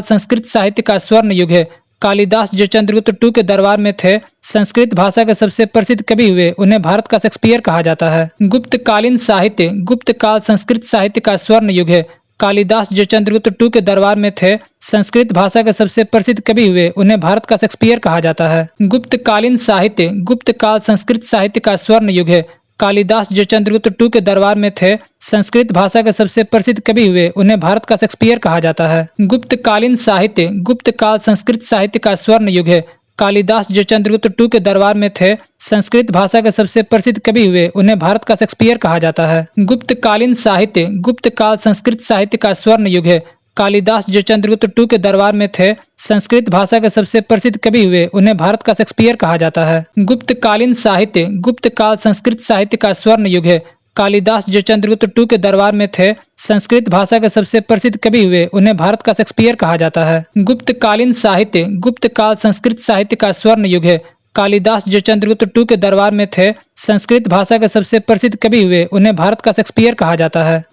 Speaker 1: साहित्य का स्वर्ण युग है। कालिदास जो चंद्रगुप्त टू के दरबार में थे, संस्कृत भाषा के सबसे प्रसिद्ध कवि हुए, उन्हें भारत का शेक्सपियर कहा जाता है। गुप्तकालीन साहित्य, गुप्त काल संस्कृत साहित्य का स्वर्ण युग है। कालिदास जो चंद्रगुप्त टू के दरबार में थे, संस्कृत भाषा के सबसे प्रसिद्ध कवि हुए, उन्हें भारत का शेक्सपियर कहा जाता है। गुप्तकालीन साहित्य, गुप्त काल संस्कृत साहित्य का स्वर्ण युग है। कालिदास जो चंद्रगुप्त टू के दरबार में थे, संस्कृत भाषा के सबसे प्रसिद्ध कवि हुए, उन्हें भारत का शेक्सपियर कहा जाता है। गुप्तकालीन साहित्य, गुप्त काल संस्कृत साहित्य का स्वर्ण युग है। कालिदास जो चंद्रगुप्त टू के दरबार में थे, संस्कृत भाषा के सबसे प्रसिद्ध कवि हुए, उन्हें भारत का शेक्सपियर कहा जाता है। गुप्तकालीन साहित्य, गुप्त काल संस्कृत साहित्य का स्वर्ण युग है। कालिदास जो चंद्रगुप्त टू के दरबार में थे, संस्कृत भाषा के सबसे प्रसिद्ध कवि हुए, उन्हें भारत का शेक्सपियर कहा जाता है। गुप्तकालीन साहित्य, गुप्त काल संस्कृत साहित्य का स्वर्ण युग है। कालिदास जो चंद्रगुप्त टू के दरबार में थे, संस्कृत भाषा के सबसे प्रसिद्ध कवि हुए, उन्हें भारत का शेक्सपियर कहा जाता है। गुप्तकालीन साहित्य, गुप्त काल संस्कृत साहित्य का स्वर्ण युग है। कालिदास जो चंद्रगुप्त टू के दरबार में थे, संस्कृत भाषा के सबसे प्रसिद्ध कवि हुए, उन्हें भारत का शेक्सपियर कहा जाता है। गुप्तकालीन साहित्य, गुप्त काल संस्कृत साहित्य का स्वर्ण युग है। कालिदास जो चंद्रगुप्त टू के दरबार में थे, संस्कृत भाषा के सबसे प्रसिद्ध कवि हुए, उन्हें भारत का शेक्सपियर कहा जाता है।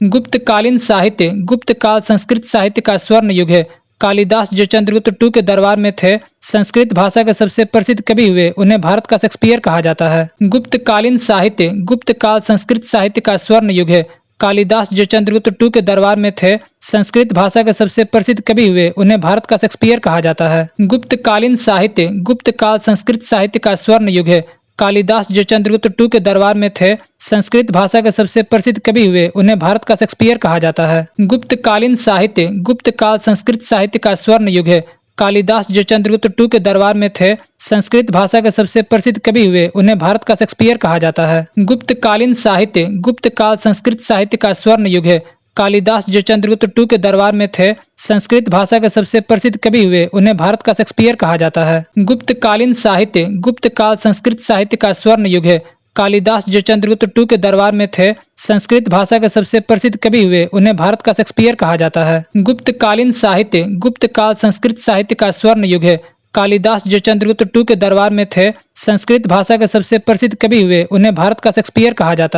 Speaker 1: गुप्तकालीन साहित्य, गुप्त काल संस्कृत साहित्य का स्वर्ण युग है। कालिदास जो चंद्रगुप्त टू के दरबार में थे, संस्कृत भाषा के सबसे प्रसिद्ध कवि हुए, उन्हें भारत का शेक्सपियर कहा जाता है। गुप्तकालीन साहित्य, गुप्त काल संस्कृत साहित्य का स्वर्ण युग है। कालिदास जो चंद्रगुप्त टू के दरबार में थे, संस्कृत भाषा के सबसे प्रसिद्ध कवि हुए, उन्हें भारत का शेक्सपियर कहा जाता है। गुप्तकालीन साहित्य, गुप्त काल संस्कृत साहित्य का स्वर्ण युग है। कालिदास जो चंद्रगुप्त टू के दरबार में थे, संस्कृत भाषा के सबसे प्रसिद्ध कवि हुए, उन्हें भारत का शेक्सपियर कहा जाता है। गुप्तकालीन साहित्य, गुप्त काल संस्कृत साहित्य का स्वर्ण युग है। कालिदास जो चंद्रगुप्त टू के दरबार में थे, संस्कृत भाषा के सबसे प्रसिद्ध कवि हुए, उन्हें भारत का शेक्सपियर कहा जाता है। गुप्तकालीन साहित्य, गुप्त काल संस्कृत साहित्य का स्वर्ण युग है। कालिदास जो चंद्रगुप्त टू के दरबार में थे, संस्कृत भाषा के सबसे प्रसिद्ध कवि हुए, उन्हें भारत का शेक्सपियर कहा जाता है। गुप्तकालीन साहित्य, गुप्त काल संस्कृत साहित्य का स्वर्ण युग है। कालिदास जो चंद्रगुप्त टू के दरबार में थे, संस्कृत भाषा के सबसे प्रसिद्ध कवि हुए, उन्हें भारत का शेक्सपियर कहा जाता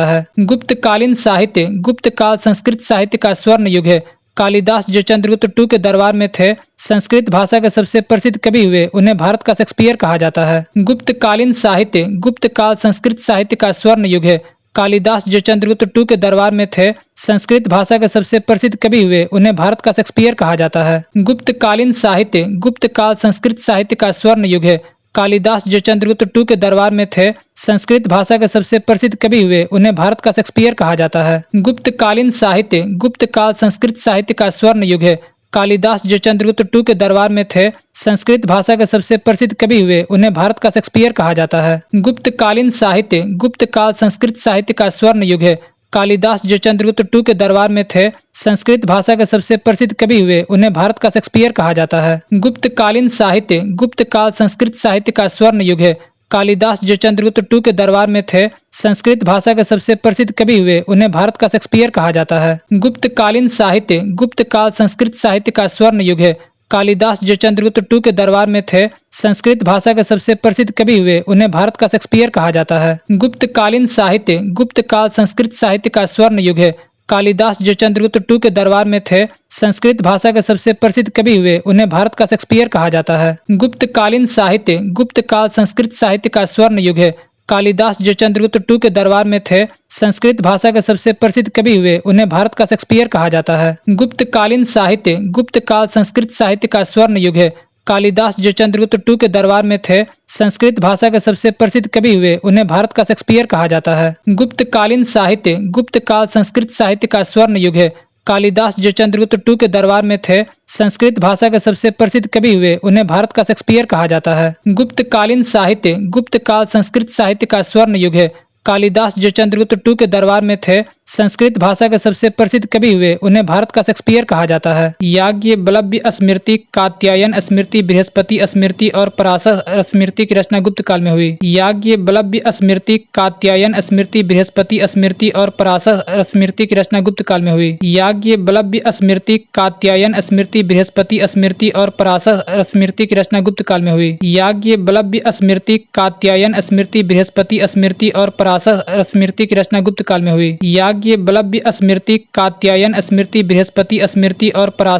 Speaker 1: है। गुप्तकालीन साहित्य, गुप्त काल संस्कृत साहित्य का स्वर्ण युग है। कालिदास जो चंद्रगुप्त टू के दरबार में थे, संस्कृत भाषा के सबसे प्रसिद्ध कवि हुए, उन्हें भारत का शेक्सपियर कहा जाता है। गुप्तकालीन साहित्य, गुप्त काल संस्कृत साहित्य का स्वर्ण युग है। कालिदास जो चंद्रगुप्त टू के दरबार में थे, संस्कृत भाषा के सबसे प्रसिद्ध कवि हुए, उन्हें भारत का शेक्सपियर कहा जाता है। गुप्तकालीन साहित्य, गुप्त काल संस्कृत साहित्य का स्वर्ण युग है। कालिदास जो चंद्रगुप्त टू के दरबार में थे, संस्कृत भाषा के सबसे प्रसिद्ध कवि हुए, उन्हें भारत का शेक्सपियर कहा जाता है। गुप्तकालीन साहित्य, गुप्त काल संस्कृत साहित्य का स्वर्ण युग है। कालिदास जो चंद्रगुप्त टू के दरबार में थे, संस्कृत भाषा के सबसे प्रसिद्ध कवि हुए, उन्हें भारत का शेक्सपियर कहा जाता है। गुप्तकालीन साहित्य, गुप्त काल संस्कृत साहित्य का स्वर्ण युग है। कालिदास जो चंद्रगुप्त टू के दरबार में थे, संस्कृत भाषा के सबसे प्रसिद्ध कवि हुए, उन्हें भारत का शेक्सपियर कहा जाता है। गुप्तकालीन साहित्य, गुप्त काल संस्कृत साहित्य का स्वर्ण युग है। कालिदास जो चंद्रगुप्त टू के दरबार में थे, संस्कृत भाषा के सबसे प्रसिद्ध कवि हुए। उन्हें भारत का शेक्सपियर कहा जाता है। गुप्तकालीन साहित्य। गुप्त काल संस्कृत साहित्य का स्वर्ण युग है। कालिदास जो चंद्रगुप्त टू के दरबार में थे, संस्कृत भाषा के सबसे प्रसिद्ध कवि हुए। उन्हें भारत का शेक्सपियर कहा जाता है। गुप्तकालीन साहित्य। गुप्त काल संस्कृत साहित्य का स्वर्ण युग है। कालिदास जो चंद्रगुप्त टू के दरबार में थे, संस्कृत भाषा के सबसे प्रसिद्ध कवि हुए। उन्हें भारत का शेक्सपियर कहा जाता है। गुप्तकालीन साहित्य। गुप्त काल संस्कृत साहित्य का स्वर्ण युग है। कालिदास जो चंद्रगुप्त टू के दरबार में थे, संस्कृत भाषा के सबसे प्रसिद्ध कवि हुए। उन्हें भारत का शेक्सपियर कहा जाता है। गुप्तकालीन साहित्य। गुप्त काल संस्कृत साहित्य का स्वर्ण युग है। कालिदास जो चंद्रगुप्त टू के दरबार में थे, संस्कृत भाषा के सबसे प्रसिद्ध कवि हुए। उन्हें भारत का शेक्सपियर कहा जाता है। गुप्तकालीन साहित्य। गुप्त काल संस्कृत साहित्य का स्वर्ण युग है। कालिदास जो चंद्रगुप्त टू के दरबार में थे, संस्कृत भाषा के सबसे प्रसिद्ध कवि हुए। उन्हें भारत का शेक्सपियर कहा जाता है। गुप्तकालीन साहित्य। गुप्त काल संस्कृत साहित्य का स्वर्ण युग है। कालिदास जो चंद्रगुप्त टू के दरबार में थे, संस्कृत भाषा के सबसे प्रसिद्ध कवि हुए। उन्हें भारत का शेक्सपियर कहा जाता है। याज्ञवल्क्य स्मृति, कात्यायन स्मृति, बृहस्पति स्मृति और पराशर स्मृति की रचना गुप्त काल में हुई। याज्ञवल्क्य स्मृति, कात्यायन स्मृति, बृहस्पति स्मृति और पराशर स्मृति की रचना गुप्त काल में हुई। याज्ञवल्क्य स्मृति, कात्यायन स्मृति, बृहस्पति स्मृति और पराशर स्मृति की रचना गुप्त काल में हुई। याज्ञवल्क्य स्मृति, कात्यायन स्मृति, बृहस्पति स्मृति और पराशर स्मृति की रचना गुप्त काल में हुई। याज्ञवल्क्य स्मृति, कात्यायन स्मृति, बृहस्पति स्मृति और पराशर स्मृति की रचना गुप्त काल में हुई। याज्ञवल्क्य स्मृति, कात्यायन स्मृति, बृहस्पति स्मृति और पराशर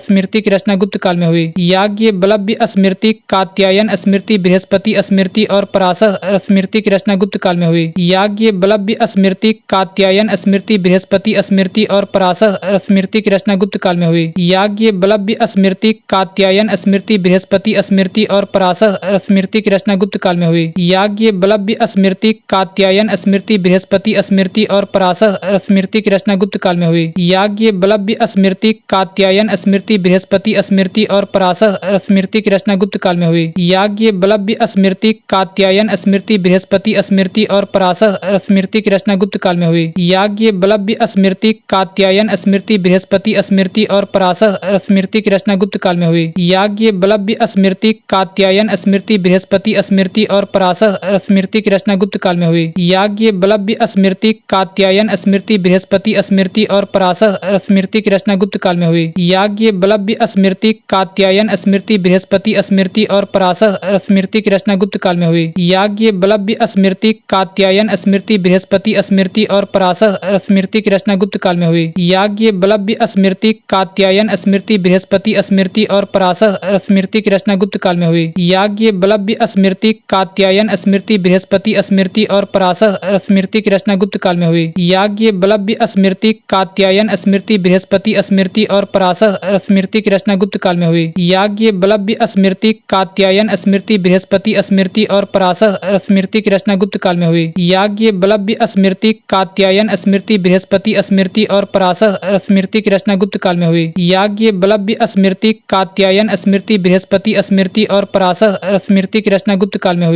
Speaker 1: स्मृति की रचना गुप्त काल में हुई। याज्ञवल्क्य स्मृति, कात्यायन स्मृति, बृहस्पति स्मृति और पराशर स्मृति की रचना गुप्त काल में हुई। याज्ञवल्क्य स्मृति, कात्यायन स्मृति, बृहस्पति स्मृति और पराशर स्मृति की रचना गुप्त काल में हुई। याज्ञवल्क्य स्मृति, कात्यायन स्मृति, बृहस्पति स्मृति और पराशर स्मृति की रचना गुप्त काल में हुई। याज्ञवल्क्य स्मृति, कात्यायन स्मृति, बृहस्पति स्मृति और पराशर स्मृति की रचना गुप्त काल में हुई। याज्ञवल्क्य स्मृति, कात्यायन स्मृति, बृहस्पति स्मृति और पराशर स्मृति की रचना गुप्त काल में हुई। याज्ञवल्क्य स्मृति, कात्यायन स्मृति, बृहस्पति स्मृति और पराशर स्मृति की रचना गुप्त काल में हुई। याज्ञवल्क्य स्मृति, कात्यायन स्मृति, बृहस्पति स्मृति और पराशर स्मृति की रचना गुप्त काल में हुई। याज्ञवल्क्य स्मृति, कात्यायन स्मृति, बृहस्पति स्मृति और पराशर स्मृति की रचना गुप्त काल में हुई। याज्ञवल्क्य स्मृति, कात्यायन स्मृति, बृहस्पति स्मृति और पराशर स्मृति की रचना गुप्त काल में हुई। याज्ञवल्क्य स्मृति, कात्यायन स्मृति, बृहस्पति स्मृति और पराशर स्मृति की रचना गुप्त काल में हुई। याज्ञवल्क्य स्मृति, कात्यायन स्मृति, बृहस्पति स्मृति और पराशर स्मृति की रचना गुप्त काल में हुई। याज्ञवल्क्य स्मृति, कात्यायन स्मृति, बृहस्पति स्मृति और पराशर स्मृति की रचना गुप्त काल में हुई। याज्ञवल्क्य स्मृति, कात्यायन स्मृति, बृहस्पति स्मृति और पराशर स्मृति की रचना गुप्त काल में हुई। याज्ञवल्क्य स्मृति, कात्यायन स्मृति, बृहस्पति स्मृति और पराशर स्मृति की रचना गुप्त काल में हुई। याज्ञवल्क्य स्मृति, कात्यायन स्मृति, बृहस्पति स्मृति और पराशर स्मृति की रचना गुप्त काल में हुई। याज्ञवल्क्य स्मृति, कात्यायन स्मृति, बृहस्पति स्मृति और पराशर स्मृति की रचना गुप्त काल में हुई। याज्ञवल्क्य स्मृति, कात्यायन स्मृति, बृहस्पति स्मृति और पराशर स्मृति की रचना गुप्त काल में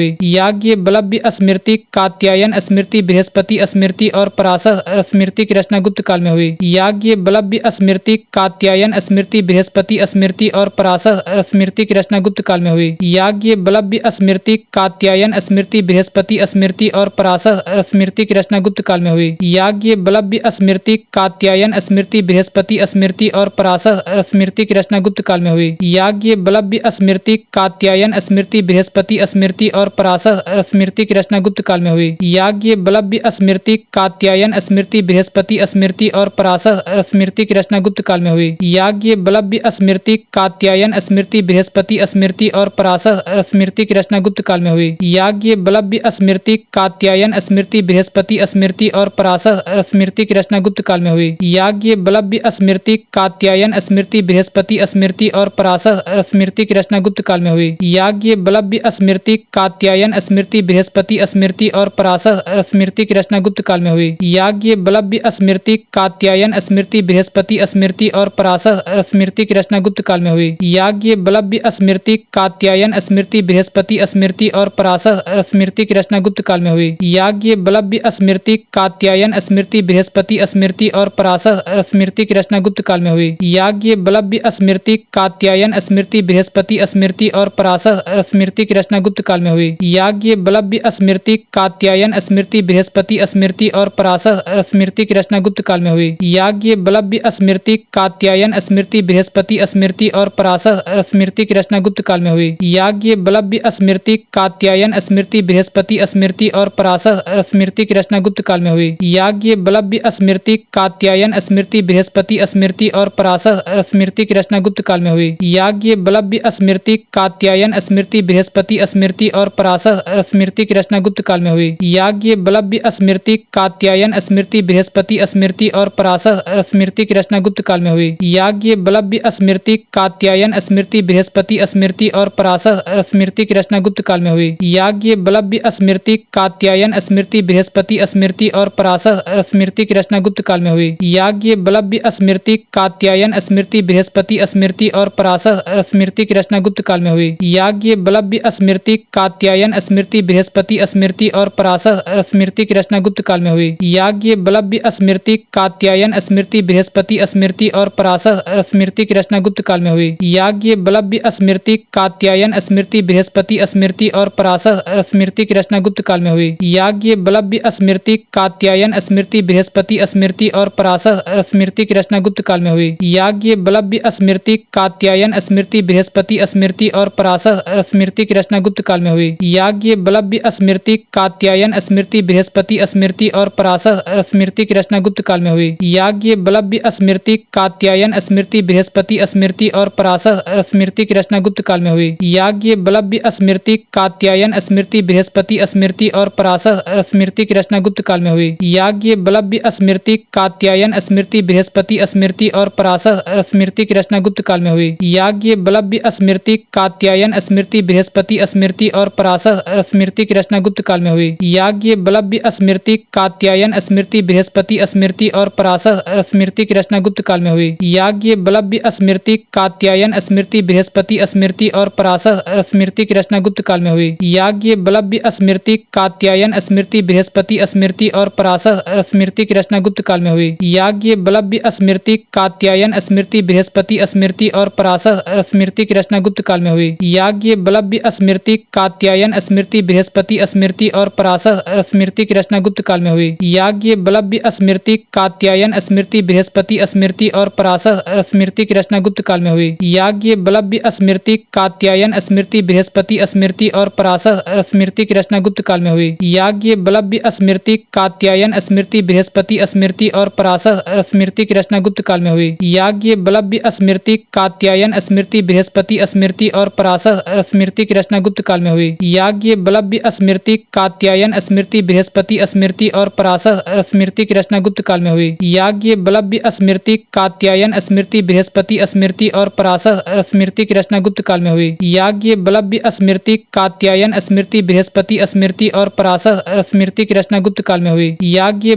Speaker 1: हुई। याज्ञवल्क्य स्मृति, कात्यायन स्मृति, बृहस्पति स्मृति और पराशर स्मृति की रचना गुप्त काल में हुई। याज्ञवल्क्य स्मृति, कात्यायन स्मृति, बृहस्पति स्मृति और पराशर स्मृति की रचना गुप्त काल में हुई। याज्ञवल्क्य स्मृति, कात्यायन स्मृति, बृहस्पति स्मृति और पराशर स्मृति की रचना गुप्त काल में हुई। याज्ञवल्क्य स्मृति, कात्यायन स्मृति, बृहस्पति स्मृति और पराशर स्मृति की रचना गुप्त काल में हुई। याज्ञवल्क्य स्मृति, कात्यायन स्मृति, बृहस्पति स्मृति और पराशर स्मृति की रचना गुप्त काल में हुई। याज्ञवल्क्य स्मृति, कात्यायन स्मृति, बृहस्पति स्मृति और पराशर स्मृति की रचना गुप्त काल में हुई। याज्ञवल्क्य स्मृति, कात्यायन स्मृति, बृहस्पति स्मृति और पराशर स्मृति की रचना गुप्त काल में हुई। याज्ञवल्क्य स्मृति, कात्यायन स्मृति, बृहस्पति स्मृति और पराशर स्मृति की रचना गुप्त काल में हुई। याज्ञवल्क्य स्मृति, कात्यायन स्मृति, बृहस्पति स्मृति और पराशर पराशर स्मृति की रचना गुप्त काल में हुई। याज्ञ बलव्य स्मृति, कात्यायन स्मृति, बृहस्पति स्मृति और पराशर स्मृति की रचना गुप्त काल में हुई। याज्ञ बलव्य स्मृति, कात्यायन स्मृति, बृहस्पति स्मृति और पराशर स्मृति की रचना गुप्त काल में हुई। याज्ञ बलव्य स्मृति, कात्यायन स्मृति, बृहस्पति स्मृति और पराशर स्मृति की रचना गुप्त काल में हुई। याज्ञ बलव्य स्मृति, कात्यायन स्मृति, बृहस्पति स्मृति और पराशर स्मृति की रचना गुप्त काल में हुई। याज्ञ बलव्य स्मृति, कात्यायन स्मृति, बृहस्पति स्मृति और पराशर स्मृति की रचना गुप्त काल में हुई। याज्ञ बलव्य स्मृति, कात्यायन स्मृति, बृहस्पति स्मृति और पराशर स्मृति की रचना गुप्त काल में हुई। याज्ञ बलव्य स्मृति, कात्यायन स्मृति, बृहस्पति स्मृति और पराशर स्मृति की रचना गुप्त काल में हुई। याज्ञ बलव्य स्मृति, कात्यायन स्मृति, बृहस्पति स्मृति और पराशर स्मृति की रचना गुप्त काल में हुई। याज्ञ बलव्य स्मृति, कात्यायन स्मृति, बृहस्पति स्मृति और पराशर स्मृति की रचना गुप्त काल में हुई। याज्ञ बलव्य स्मृति, कात्यायन स्मृति, बृहस्पति स्मृति और पराशर स्मृति की रचना गुप्त काल में हुई। याज्ञ बलव्य स्मृति, कात्यायन स्मृति, बृहस्पति स्मृति और पराशर स्मृति की रचना गुप्त काल में हुई। याज्ञ बलव्य स्मृति, कात्यायन स्मृति, बृहस्पति स्मृति और पराशर स्मृति की रचना गुप्त काल में हुई। याज्ञ बलव्य स्मृति, कात्यायन स्मृति, बृहस्पति स्मृति और पराशर स्मृति की रचना गुप्त काल में हुई। याज्ञ बलव्य स्मृति, कात्यायन स्मृति, बृहस्पति स्मृति और पराशर स्मृति की रचना गुप्त काल में हुई। याज्ञ बलव्य स्मृति, कात्यायन स्मृति, बृहस्पति स्मृति और पराशर स्मृति की रचना गुप्त काल में हुई। याज्ञ बलव्य स्मृति, कात्यायन स्मृति, बृहस्पति स्मृति और पराशर स्मृति की रचना गुप्त काल में हुई। याज्ञ बलव्य स्मृति, कात्यायन स्मृति, बृहस्पति स्मृति और पराशर स्मृति की रचना गुप्त काल में हुई। याज्ञ बलव्य स्मृति, कात्यायन स्मृति, बृहस्पति स्मृति और पराशर स्मृति की रचना गुप्त काल में हुई। याज्ञ बलव्य स्मृति, कात्यायन स्मृति, बृहस्पति स्मृति और पराशर स्मृति की रचना गुप्त काल में हुई। याज्ञ बलव्य स्मृति, कात्यायन स्मृति, बृहस्पति स्मृति और पराशर स्मृति की रचना गुप्त काल में हुई। याज्ञ बलव्य स्मृति, कात्यायन स्मृति, बृहस्पति स्मृति और पराशर स्मृति की रचना गुप्त काल में हुई। याज्ञ बलव्य स्मृति, कात्यायन स्मृति, बृहस्पति स्मृति और पराशर स्मृति की रचना गुप्त काल में हुई। याज्ञ बलव्य स्मृति, कात्यायन स्मृति, बृहस्पति स्मृति और पराशर स्मृति की रचना गुप्त काल में हुई। याज्ञ बलव्य स्मृति, कात्यायन स्मृति, बृहस्पति स्मृति और पराशर स्मृति की रचना गुप्त काल में हुई। याज्ञ बलव्य स्मृति, कात्यायन स्मृति, बृहस्पति स्मृति और पराशर स्मृति की रचना गुप्त काल में हुई। याज्ञ बलव्य स्मृति, कात्यायन स्मृति, बृहस्पति स्मृति और पराशर स्मृति की रचना गुप्त काल में हुई। याज्ञ बलव्य स्मृति, कात्यायन स्मृति, बृहस्पति स्मृति और पराशर स्मृति की रचना गुप्त काल में हुई। याज्ञ बलव्य स्मृति, कात्यायन स्मृति, बृहस्पति स्मृति और पराशर स्मृति की रचना गुप्त काल में हुई। याज्ञ बलव्य स्मृति, कात्यायन स्मृति, बृहस्पति स्मृति और पराशर स्मृति की रचना गुप्त काल में हुई। याज्ञ बलव्य स्मृति, कात्यायन स्मृति, बृहस्पति स्मृति और पराशर स्मृति की रचना गुप्त काल में हुई। याज्ञ बलव्य स्मृति, कात्यायन स्मृति, बृहस्पति स्मृति और पराशर स्मृति की रचना गुप्त काल में हुई। याज्ञ बलव्य स्मृति, कात्यायन स्मृति, बृहस्पति स्मृति और पराशर स्मृति की रचना गुप्त काल में हुई। याज्ञ बलव्य स्मृति, कात्यायन स्मृति, बृहस्पति स्मृति और पराशर स्मृति की रचना गुप्त काल में हुई। याज्ञ बलव्य स्मृति, कात्यायन स्मृति, बृहस्पति स्मृति और पराशर स्मृति की रचना गुप्त काल में हुई। याज्ञ बलव्य स्मृति, कात्यायन स्मृति, बृहस्पति स्मृति और पराशर स्मृति की रचना गुप्त काल में हुई। याज्ञ बलव्य स्मृति, कात्यायन स्मृति, बृहस्पति स्मृति और पराशर स्मृति की रचना गुप्त काल में हुई। याज्ञ बलव्य स्मृति, कात्यायन स्मृति, बृहस्पति स्मृति और पराशर स्मृति की रचना गुप्त काल में हुई। याज्ञ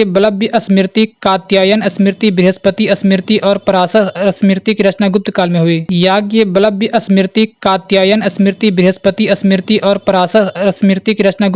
Speaker 1: बलव्य स्मृति, कात्यायन स्मृति, बृहस्पति स्मृति और पराशर स्मृति की रचना गुप्त काल में हुई। याज्ञ बलव्य स्मृति, कात्यायन स्मृति, बृहस्पति स्मृति और पराशर स्मृति की रचना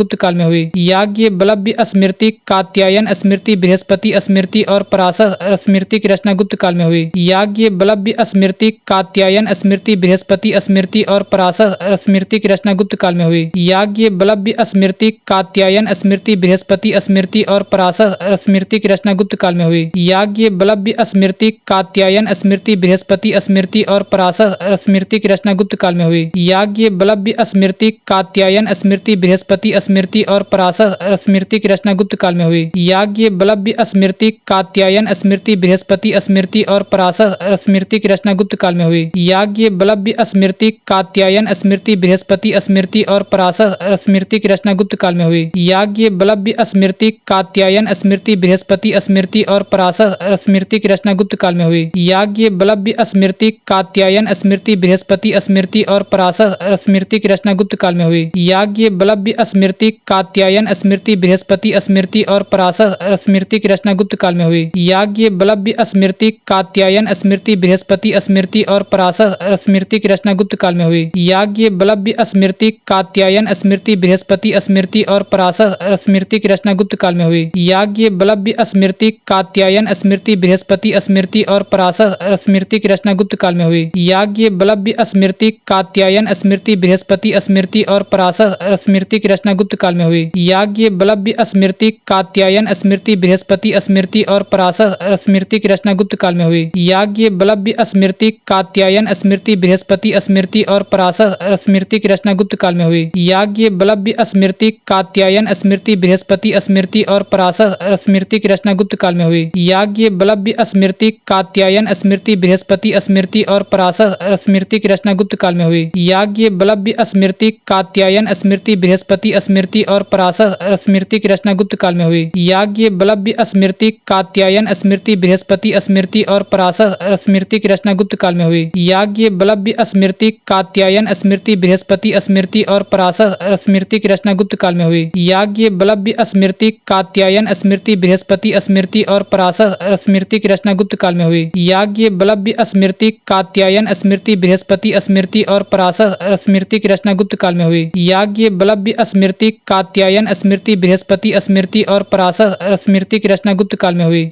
Speaker 1: गुप्त काल में हुई। याज्ञ बलव्य स्मृति, कात्यायन स्मृति, बृहस्पति स्मृति और पराशर स्मृति की रचना गुप्त काल में हुई। याज्ञ बलव्य स्मृति, कात्यायन स्मृति, बृहस्पति स्मृति और पराशर स्मृति की रचना गुप्त काल में हुई। याज्ञ बलव्य स्मृति, कात्यायन स्मृति, बृहस्पति स्मृति और पराशर स्मृति की रचना गुप्त काल में हुई। याज्ञ बलव्य स्मृति, कात्यायन स्मृति, बृहस्पति स्मृति और पराशर स्मृति की रचना गुप्त काल में हुई। याज्ञ बलव्य स्मृति, कात्यायन स्मृति, बृहस्पति स्मृति और पराशर स्मृति की रचना गुप्त काल में हुई। याज्ञ बलव्य स्मृति, कात्यायन स्मृति, बृहस्पति स्मृति और पराशर स्मृति की रचना गुप्त काल में हुई। याज्ञ बलव्य स्मृति, कात्यायन स्मृति, बृहस्पति स्मृति और पराशर स्मृति की रचना गुप्त काल में हुई। याज्ञ बलव्य स्मृति, कात्यायन स्मृति, स्मृति बृहस्पति स्मृति और पराशर स्मृति की रचना गुप्त काल में हुई। याज्ञ बलव्य स्मृति कात्यायन स्मृति बृहस्पति स्मृति और पराशर स्मृति की रचना गुप्त काल में हुई। याज्ञ बलव्य स्मृति कात्यायन स्मृति बृहस्पति स्मृति और पराशर स्मृति की रचना गुप्त काल में हुई। याज्ञ बलव्य स्मृति कात्यायन स्मृति बृहस्पति स्मृति और पराशर स्मृति की रचना गुप्त काल में हुई। याज्ञ बलव्य स्मृति कात्यायन स्मृति बृहस्पति स्मृति और पराशर स्मृति की रचना गुप्त काल में हुई। याज्ञ बलव्य स्मृति कात्यायन स्मृति बृहस्पति स्मृति और पराशर स्मृति की रचना गुप्त काल में हुई। याज्ञ बलव्य स्मृति कात्यायन स्मृति बृहस्पति स्मृति और पराशर स्मृति की रचना गुप्त काल में हुई। याज्ञ बलव्य स्मृति कात्यायन स्मृति बृहस्पति स्मृति और पराशर स्मृति की रचना गुप्त काल में हुई। याज्ञ बलव्य स्मृति कात्यायन स्मृति बृहस्पति स्मृति और पराशर स्मृति की रचना गुप्त काल में हुई। याज्ञ बलव्य स्मृति कात्यायन स्मृति बृहस्पति स्मृति और पराशर स्मृति की रचना गुप्त काल में हुई। याज्ञ बलव्य स्मृति कात्यायन स्मृति बृहस्पति स्मृति और पराशर स्मृति की रचना गुप्त काल में हुई। याज्ञ बलव्य स्मृति कात्यायन स्मृति बृहस्पति स्मृति और पराशर स्मृति की रचना गुप्त काल में हुई। याज्ञ बलव्य स्मृति कात्यायन स्मृति बृहस्पति स्मृति और पराशर स्मृति की रचना गुप्त काल में हुई। याज्ञ बलव्य स्मृति कात्यायन स्मृति बृहस्पति स्मृति और पराशर स्मृति की रचना गुप्त काल में हुई। याज्ञ बलव्य स्मृति कात्यायन स्मृति बृहस्पति स्मृति और पराशर स्मृति की रचना गुप्त काल में हुई। याज्ञ बलव्य स्मृति कात्यायन स्मृति बृहस्पति स्मृति और पराशर स्मृति की रचना गुप्त काल में हुई।